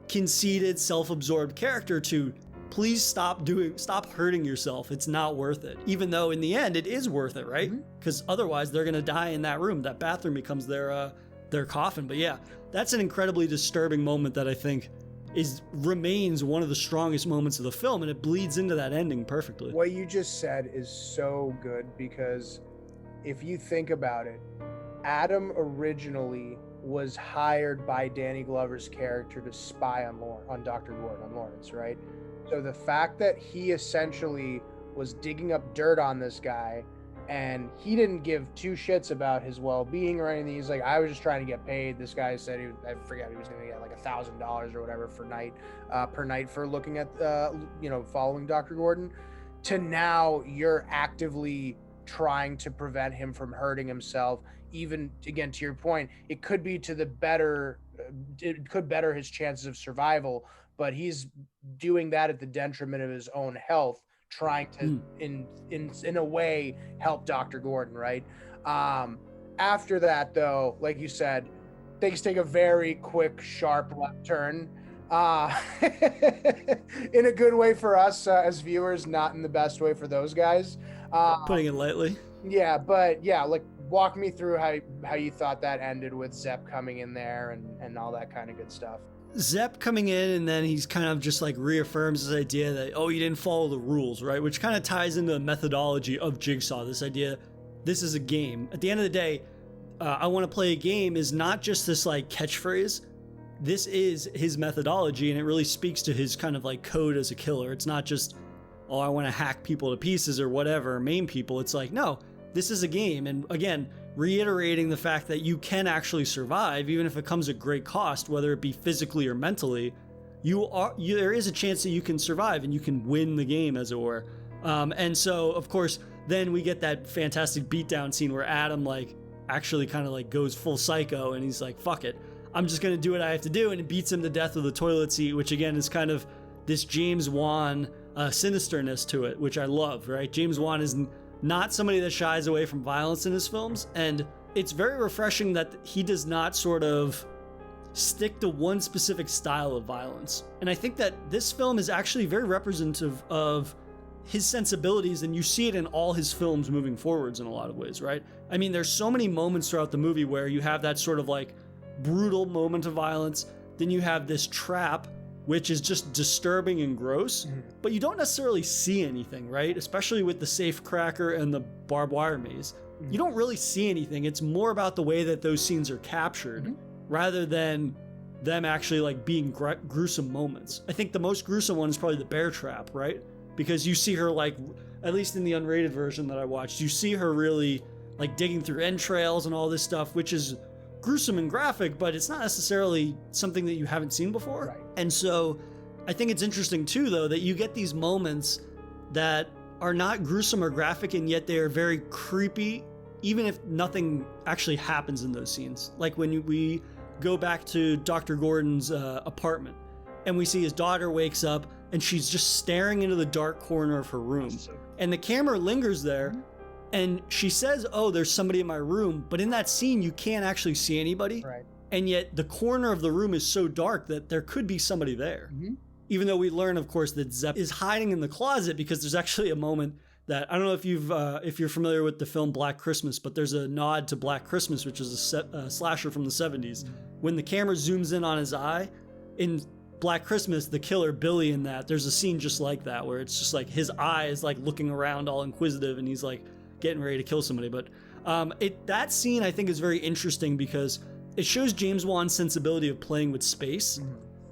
conceited, self-absorbed character to please stop hurting yourself. It's not worth it. Even though in the end it is worth it, right? Because otherwise they're going to die in that room. That bathroom becomes their coffin. But yeah, that's an incredibly disturbing moment that I think remains one of the strongest moments of the film, and it bleeds into that ending perfectly. What you just said is so good, because if you think about it, Adam originally was hired by Danny Glover's character to spy on Dr. Gordon, on Lawrence, right? So the fact that he essentially was digging up dirt on this guy, and he didn't give two shits about his well-being or anything. He's like, I was just trying to get paid. This guy said he was going to get like $1,000 or whatever per night for looking at, following Dr. Gordon. To now you're actively trying to prevent him from hurting himself. Even again, to your point, it could be it could better his chances of survival, but he's doing that at the detriment of his own health, trying to in a way help Dr. Gordon, right? After that though, like you said, things take a very quick, sharp left turn, in a good way for us as viewers, not in the best way for those guys. Putting it lightly. Yeah, but yeah, like walk me through how you thought that ended with Zepp coming in there and all that kind of good stuff. Zepp coming in, and then he's kind of just like reaffirms this idea that, oh, you didn't follow the rules, right? Which kind of ties into the methodology of Jigsaw, this idea, this is a game. At the end of the day, I want to play a game is not just this like catchphrase. This is his methodology, and it really speaks to his kind of like code as a killer. It's not just, oh, I want to hack people to pieces or whatever, maim people. It's like, no, this is a game. And again, reiterating the fact that you can actually survive, even if it comes at great cost, whether it be physically or mentally, there is a chance that you can survive and you can win the game, as it were. And so, of course, then we get that fantastic beatdown scene where Adam like actually kind of like goes full psycho, and he's like, fuck it, I'm just going to do what I have to do, and it beats him to death with a toilet seat, which again is kind of this James Wan sinisterness to it, which I love, right? James Wan is not somebody that shies away from violence in his films, and it's very refreshing that he does not sort of stick to one specific style of violence. And I think that this film is actually very representative of his sensibilities, and you see it in all his films moving forwards in a lot of ways, right? I mean, there's so many moments throughout the movie where you have that sort of like brutal moment of violence, then you have this trap, which is just disturbing and gross, but you don't necessarily see anything, right? Especially with the safe cracker and the barbed wire maze. You don't really see anything. It's more about the way that those scenes are captured rather than them actually like being gruesome moments. I think the most gruesome one is probably the bear trap, right? Because you see her like, at least in the unrated version that I watched, you see her really like digging through entrails and all this stuff, which is gruesome and graphic, but it's not necessarily something that you haven't seen before. Right. And so I think it's interesting too, though, that you get these moments that are not gruesome or graphic, and yet they are very creepy, even if nothing actually happens in those scenes. Like when we go back to Dr. Gordon's apartment, and we see his daughter wakes up and she's just staring into the dark corner of her room, and the camera lingers there. And she says, oh, there's somebody in my room. But in that scene, you can't actually see anybody. Right. And yet the corner of the room is so dark that there could be somebody there. Even though we learn, of course, that Zepp is hiding in the closet, because there's actually a moment that, I don't know if you're familiar with the film Black Christmas, but there's a nod to Black Christmas, which is a slasher from the 70s. When the camera zooms in on his eye, in Black Christmas, the killer Billy in that, there's a scene just like that, where it's just like his eye is like looking around all inquisitive, and he's like getting ready to kill somebody. But that scene I think is very interesting because it shows James Wan's sensibility of playing with space,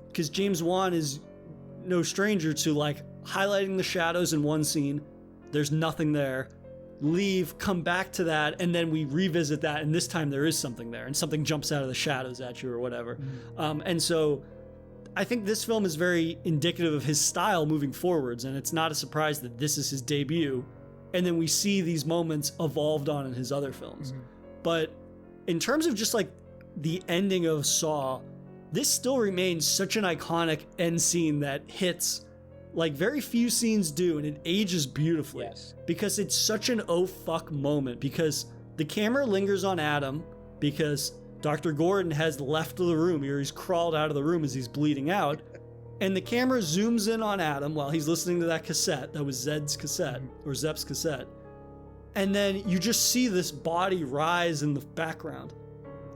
because James Wan is no stranger to like highlighting the shadows in one scene, there's nothing there, leave, come back to that, and then we revisit that, and this time there is something there, and something jumps out of the shadows at you or whatever. And so I think this film is very indicative of his style moving forwards, and it's not a surprise that this is his debut. And then we see these moments evolved on in his other films. But in terms of just like the ending of Saw, this still remains such an iconic end scene that hits like very few scenes do, and it ages beautifully. Yes. Because it's such an oh fuck moment, because the camera lingers on Adam because Dr. Gordon has left the room, or he's crawled out of the room as he's bleeding out. And the camera zooms in on Adam while he's listening to that cassette. That was Zed's cassette, or Zepp's cassette. And then you just see this body rise in the background.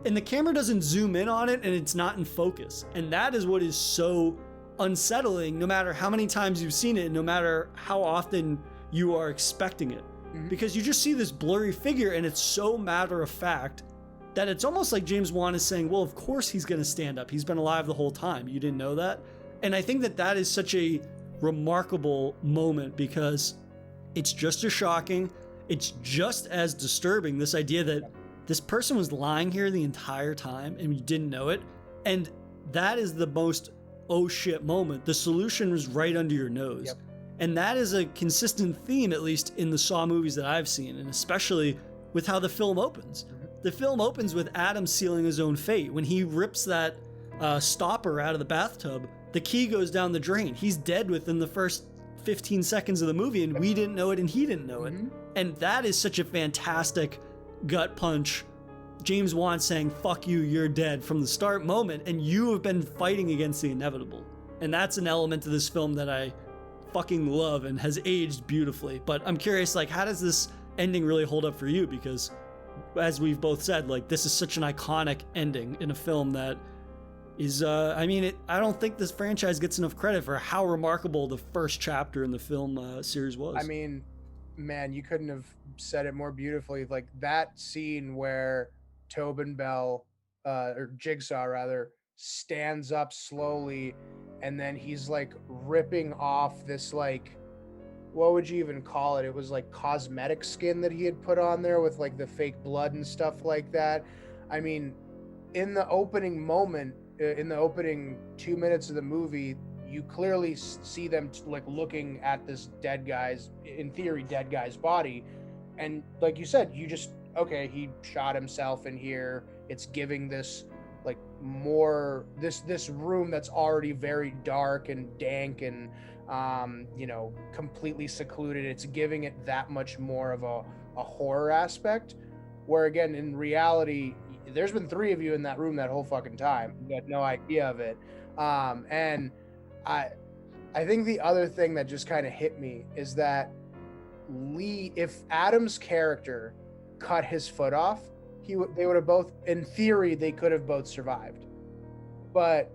And the camera doesn't zoom in on it, and it's not in focus. And that is what is so unsettling, no matter how many times you've seen it, no matter how often you are expecting it. Because you just see this blurry figure, and it's so matter of fact that it's almost like James Wan is saying, well, of course he's going to stand up. He's been alive the whole time. You didn't know that? And I think that that is such a remarkable moment, because it's just as shocking. It's just as disturbing, this idea that this person was lying here the entire time and you didn't know it. And that is the most oh shit moment. The solution was right under your nose. And that is a consistent theme, at least in the Saw movies that I've seen, and especially with how the film opens. The film opens with Adam sealing his own fate. When he rips that stopper out of the bathtub, the key goes down the drain. He's dead within the first 15 seconds of the movie, and we didn't know it and he didn't know it. And that is such a fantastic gut punch. James Wan saying, fuck you, you're dead from the start moment, and you have been fighting against the inevitable. And that's an element of this film that I fucking love and has aged beautifully. But I'm curious, like, how does this ending really hold up for you? Because as we've both said, like, this is such an iconic ending in a film that is, I don't think this franchise gets enough credit for how remarkable the first chapter in the film series was. I mean, man, you couldn't have said it more beautifully. Like that scene where Tobin Bell, or Jigsaw rather, stands up slowly, and then he's like ripping off this, like, what would you even call it? It was like cosmetic skin that he had put on there with like the fake blood and stuff like that. I mean, in the opening moment, in the opening 2 minutes of the movie, you clearly see them like looking at this dead guy's, in theory, dead guy's body. And like you said, you just, okay, he shot himself in here. It's giving this like more, this room that's already very dark and dank and completely secluded. It's giving it that much more of a horror aspect, where again, in reality, there's been 3 of you in that room that whole fucking time. You had no idea of it. And I think the other thing that just kind of hit me is that if Adam's character cut his foot off, they would have both, in theory, they could have both survived. But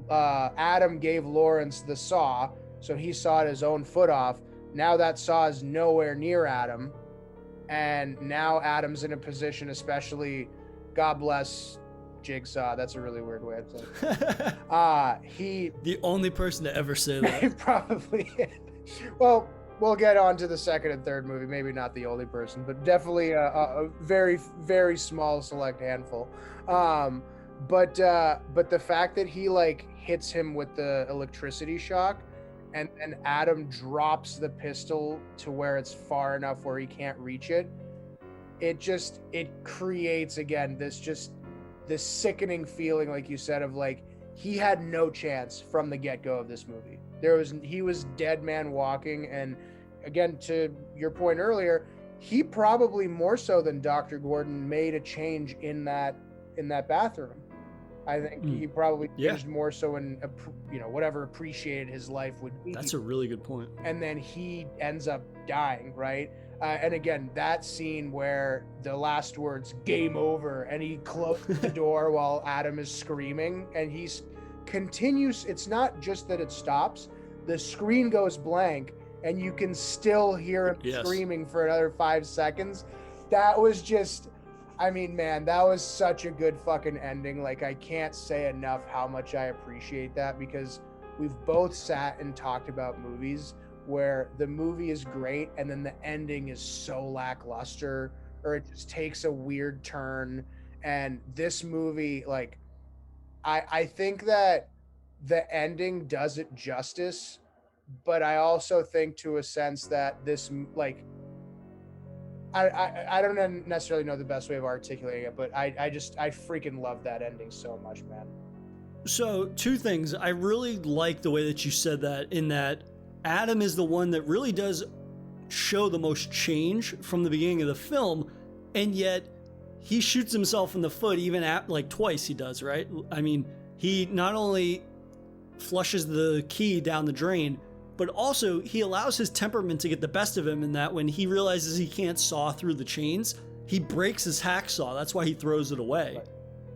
Adam gave Lawrence the saw, so he sawed his own foot off. Now that saw is nowhere near Adam, and now Adam's in a position, especially, God bless Jigsaw. That's a really weird way of saying it. The only person to ever say that. Probably. Well, we'll get on to the second and third movie. Maybe not the only person, but definitely a very, very small select handful. But the fact that he like hits him with the electricity shock, and Adam drops the pistol to where it's far enough where he can't reach it, it creates again this sickening feeling, like you said, of like he had no chance from the get-go of this movie. He was dead man walking. And again, to your point earlier, he probably more so than Dr. Gordon made a change in that bathroom. I think he probably changed more so in whatever appreciated his life would be. That's a really good point. And then he ends up dying, right? And again, that scene where the last words "game over" and he closes the door while Adam is screaming, and he's continues. It's not just that it stops; the screen goes blank, and you can still hear him screaming for another 5 seconds. That was just, I mean, man, that was such a good fucking ending. Like, I can't say enough how much I appreciate that, because we've both sat and talked about movies where the movie is great and then the ending is so lackluster, or it just takes a weird turn. And this movie, like, I think that the ending does it justice, but I also think to a sense that this, like, I don't necessarily know the best way of articulating it, but I freaking love that ending so much, man. So 2 things. I really like the way that you said that, in that Adam is the one that really does show the most change from the beginning of the film, and yet he shoots himself in the foot even at, like, twice he does, right? I mean, he not only flushes the key down the drain, but also he allows his temperament to get the best of him, in that when he realizes he can't saw through the chains, he breaks his hacksaw. That's why he throws it away. Right.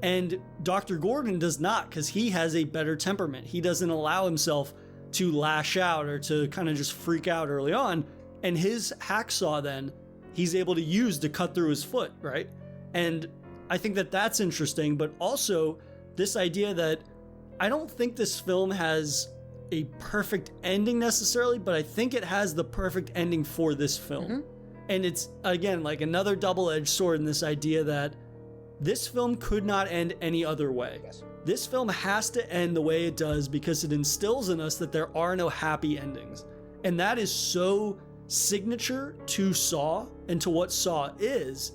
And Dr. Gordon does not, because he has a better temperament. He doesn't allow himself to lash out or to kind of just freak out early on. And his hacksaw then he's able to use to cut through his foot, right? And I think that that's interesting, but also this idea that I don't think this film has a perfect ending necessarily, but I think it has the perfect ending for this film. Mm-hmm. And it's, again, like another double-edged sword in this idea that this film could not end any other way. Yes. This film has to end the way it does because it instills in us that there are no happy endings. And that is so signature to Saw and to what Saw is.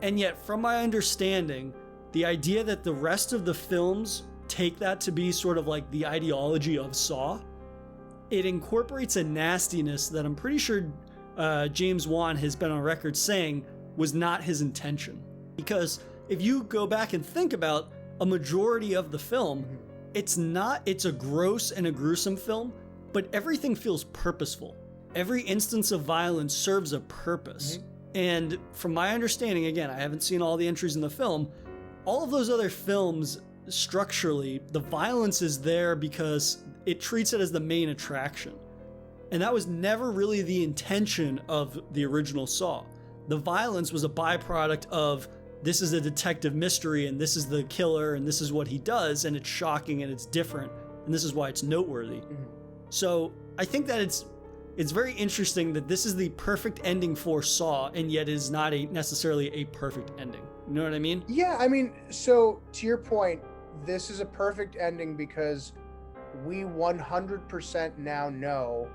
And yet, from my understanding, the idea that the rest of the films take that to be sort of like the ideology of Saw, it incorporates a nastiness that I'm pretty sure James Wan has been on record saying was not his intention. Because if you go back and think about a majority of the film, it's a gross and a gruesome film, but everything feels purposeful. Every instance of violence serves a purpose. Mm-hmm. And from my understanding, again, I haven't seen all the entries in the film, all of those other films, structurally, the violence is there because it treats it as the main attraction. And that was never really the intention of the original Saw. The violence was a byproduct of this is a detective mystery and this is the killer and this is what he does, and it's shocking and it's different, and this is why it's noteworthy. So I think that it's very interesting that this is the perfect ending for Saw, and yet is not necessarily a perfect ending. You know what I mean? Yeah, I mean, so to your point, this is a perfect ending because we 100% now know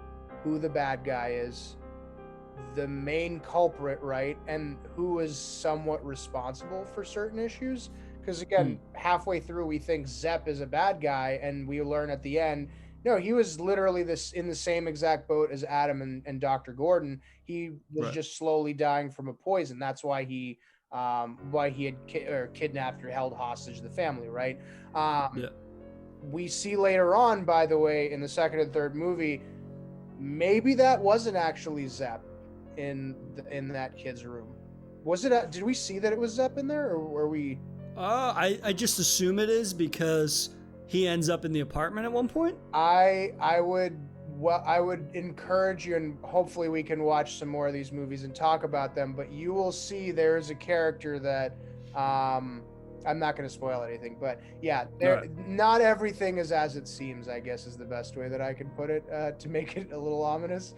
who the bad guy is, the main culprit, right? And who is somewhat responsible for certain issues. Because again, halfway through, we think Zepp is a bad guy, and we learn at the end, no, he was literally in the same exact boat as Adam and Dr. Gordon. He was just slowly dying from a poison. That's why he had kidnapped or held hostage the family, right? We see later on, by the way, in the second and third movie, maybe that wasn't actually Zepp in that kid's room. Was it? Did we see that it was Zepp in there, or were we? I just assume it is because he ends up in the apartment at one point. I would encourage you, and hopefully we can watch some more of these movies and talk about them. But you will see there is a character that I'm not going to spoil anything, but yeah, not everything is as it seems, I guess, is the best way that I can put it, to make it a little ominous.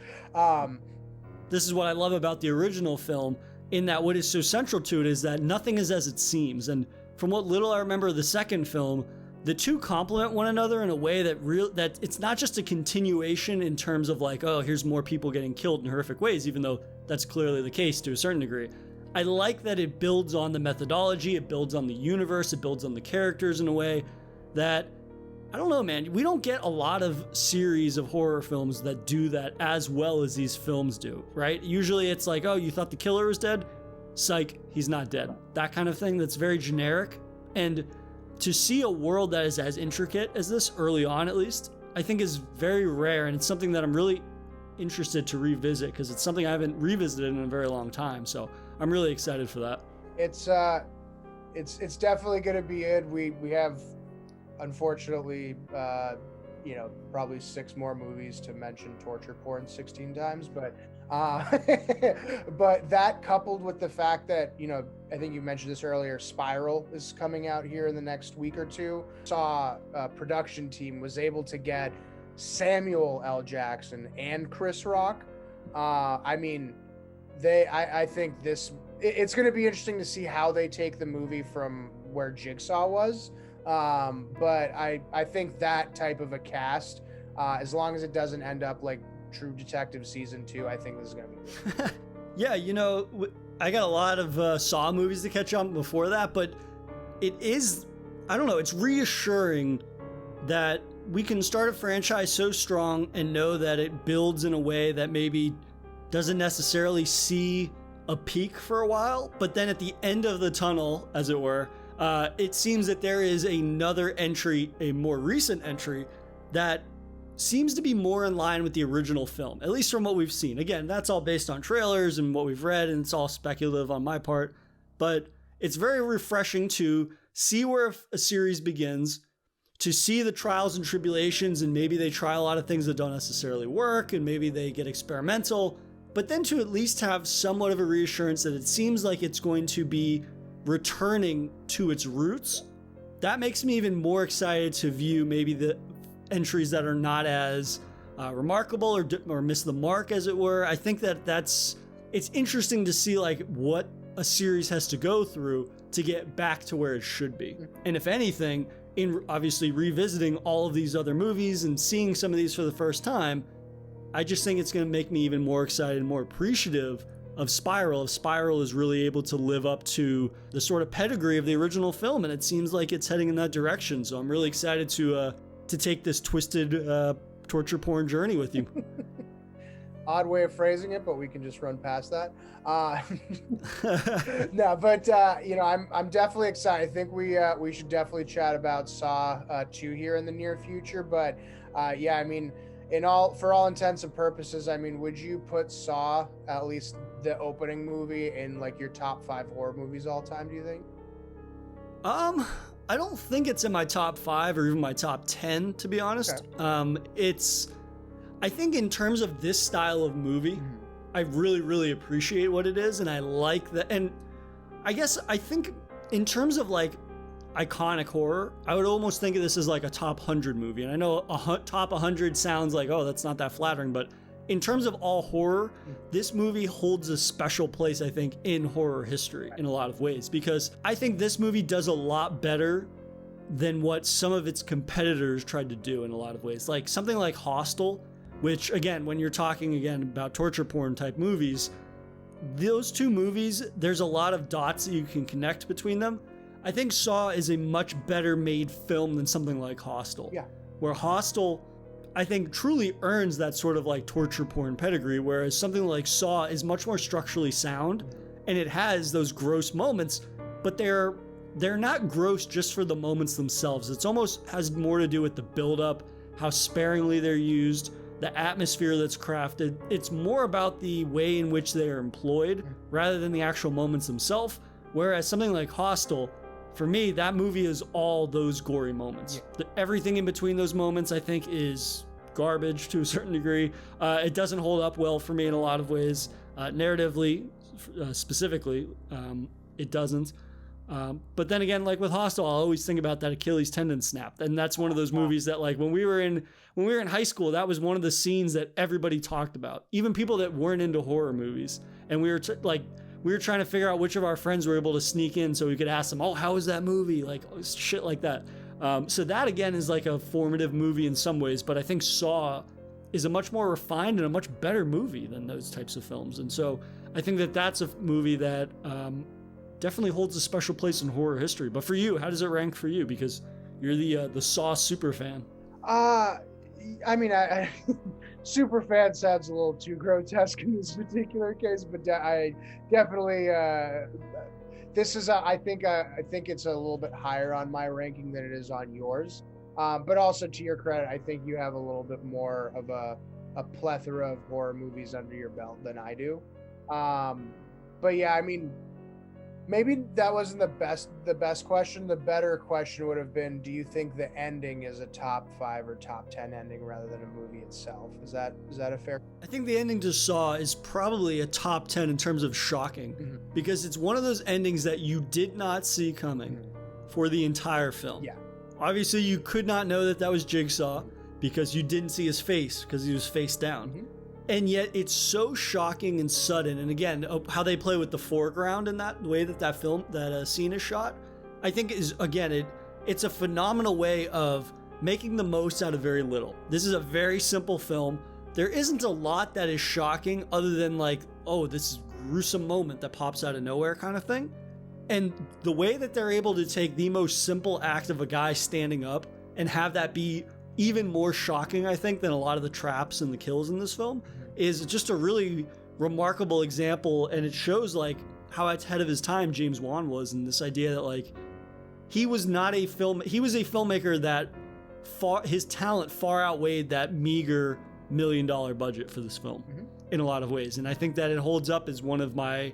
This is what I love about the original film, in that what is so central to it is that nothing is as it seems. And from what little I remember of the second film, the two complement one another in a way that it's not just a continuation in terms of like, oh, here's more people getting killed in horrific ways, even though that's clearly the case to a certain degree. I like that it builds on the methodology, it builds on the universe, it builds on the characters in a way that, I don't know, man, we don't get a lot of series of horror films that do that as well as these films do, right? Usually it's like, oh, you thought the killer was dead? Psych, he's not dead. That kind of thing that's very generic. And to see a world that is as intricate as this, early on at least, I think is very rare, and it's something that I'm really interested to revisit because it's something I haven't revisited in a very long time. So I'm really excited for that. It's definitely going to be good. We have, unfortunately, probably 6 more movies to mention torture porn 16 times, but but that coupled with the fact that, I think you mentioned this earlier, Spiral is coming out here in the next week or two. Saw production team was able to get Samuel L. Jackson and Chris Rock. I think it's going to be interesting to see how they take the movie from where Jigsaw was. But I think that type of a cast, as long as it doesn't end up like True Detective season 2, I think this is going to be good. Yeah, I got a lot of Saw movies to catch on before that, but it is, I don't know, it's reassuring that we can start a franchise so strong and know that it builds in a way that maybe doesn't necessarily see a peak for a while, but then at the end of the tunnel, as it were, it seems that there is another entry, a more recent entry, that seems to be more in line with the original film, at least from what we've seen. Again, that's all based on trailers and what we've read, and it's all speculative on my part, but it's very refreshing to see where a series begins, to see the trials and tribulations, and maybe they try a lot of things that don't necessarily work, and maybe they get experimental, but then to at least have somewhat of a reassurance that it seems like it's going to be returning to its roots. That makes me even more excited to view maybe the entries that are not as remarkable or miss the mark, as it were. I think that it's interesting to see like what a series has to go through to get back to where it should be. And if anything, in obviously revisiting all of these other movies and seeing some of these for the first time, I just think it's going to make me even more excited and more appreciative of Spiral. If Spiral is really able to live up to the sort of pedigree of the original film, and it seems like it's heading in that direction. So I'm really excited to take this twisted torture porn journey with you. Odd way of phrasing it, but we can just run past that. No, but I'm definitely excited. I think we should definitely chat about Saw 2 here in the near future. But yeah, I mean, for all intents and purposes, I mean, would you put Saw, at least the opening movie, in like your top 5 horror movies all time, do you think? I don't think it's in my top 5 or even my top 10, to be honest. Okay. I think in terms of this style of movie, I really, really appreciate what it is, and I like that. And I guess I think In terms of like iconic horror, I would almost think of this as like a top 100 movie. And I know top 100 sounds like, oh, that's not that flattering, but in terms of all horror, this movie holds a special place, I think, in horror history in a lot of ways, because I think this movie does a lot better than what some of its competitors tried to do in a lot of ways. Like something like Hostel, which again, when you're talking again about torture porn type movies, those two movies, there's a lot of dots that you can connect between them. I think Saw is a much better made film than something like Hostel. Yeah. Where Hostel, I think, truly earns that sort of like torture porn pedigree, whereas something like Saw is much more structurally sound, and it has those gross moments, but they're not gross just for the moments themselves. It's almost has more to do with the buildup, how sparingly they're used, the atmosphere that's crafted. It's more about the way in which they are employed rather than the actual moments themselves. Whereas something like Hostel, for me, that movie is all those gory moments. Yeah. Everything in between those moments, I think, is garbage to a certain degree. It doesn't hold up well for me in a lot of ways. Narratively, specifically, it doesn't. But then again, like with Hostel, I'll always think about that Achilles tendon snap. And that's one of those movies that, like, when we were in high school, that was one of the scenes that everybody talked about, even people that weren't into horror movies. And we were trying to figure out which of our friends were able to sneak in so we could ask them, oh, how was that movie? Like, shit like that. So that, again, is like a formative movie in some ways, but I think Saw is a much more refined and a much better movie than those types of films. And so I think that that's a movie that definitely holds a special place in horror history. But for you, how does it rank for you? Because you're the Saw super fan. I mean, I super fan sounds a little too grotesque in this particular case, but I definitely this is I think it's a little bit higher on my ranking than it is on yours. But also, to your credit, I think you have a little bit more of a plethora of horror movies under your belt than I do. But yeah, I mean, maybe that wasn't the best question. The better question would have been, do you think the ending is a top 5 or top 10 ending rather than a movie itself? Is that a fair? I think the ending to Saw is probably a top 10 in terms of shocking, because it's one of those endings that you did not see coming for the entire film. Yeah. Obviously, you could not know that was Jigsaw because you didn't see his face because he was face down. And yet it's so shocking and sudden. And again, how they play with the foreground in that way that scene is shot, I think is, again, it's a phenomenal way of making the most out of very little. This is a very simple film. There isn't a lot that is shocking other than like, oh, this is a gruesome moment that pops out of nowhere kind of thing. And the way that they're able to take the most simple act of a guy standing up and have that be even more shocking, I think, than a lot of the traps and the kills in this film is just a really remarkable example. And it shows like how ahead of his time James Wan was, and this idea that like he was a filmmaker that his talent far outweighed that meager $1 million budget for this film in a lot of ways. And I think that it holds up as one of my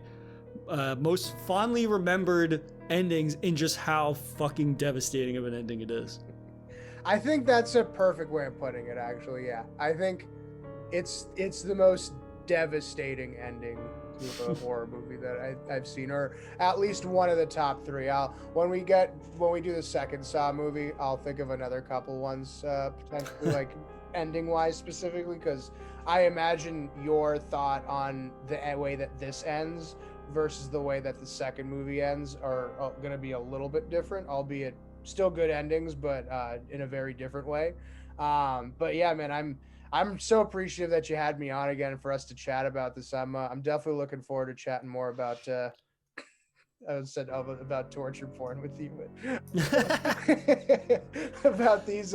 most fondly remembered endings in just how fucking devastating of an ending it is. I think that's a perfect way of putting it, actually. Yeah, I think it's the most devastating ending to a horror movie that I've seen, or at least one of the top 3. When we do the second Saw movie, I'll think of another couple ones potentially like ending wise specifically, because I imagine your thought on the way that this ends versus the way that the second movie ends are going to be a little bit different, albeit still good endings, but in a very different way. But yeah, man, I'm so appreciative that you had me on again for us to chat about this. I'm definitely looking forward to chatting more about about torture porn with you, but about this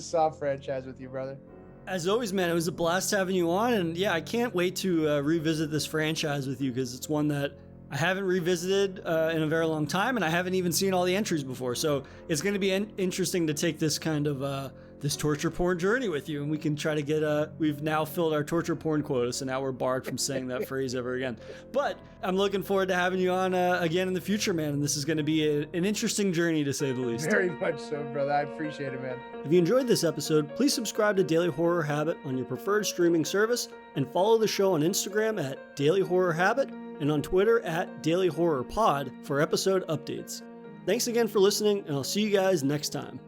Saw franchise with you, brother. As always, man, it was a blast having you on, and yeah, I can't wait to revisit this franchise with you, because it's one that I haven't revisited in a very long time, and I haven't even seen all the entries before. So it's going to be interesting to take this kind of this torture porn journey with you, and we can try to get we've now filled our torture porn quota, so now we're barred from saying that phrase ever again. But I'm looking forward to having you on again in the future, man, and this is going to be an interesting journey, to say the least. Very much so, brother. I appreciate it, man. If you enjoyed this episode, please subscribe to Daily Horror Habit on your preferred streaming service, and follow the show on Instagram at Daily Horror Habit, and on Twitter at Daily Horror Pod for episode updates. Thanks again for listening, and I'll see you guys next time.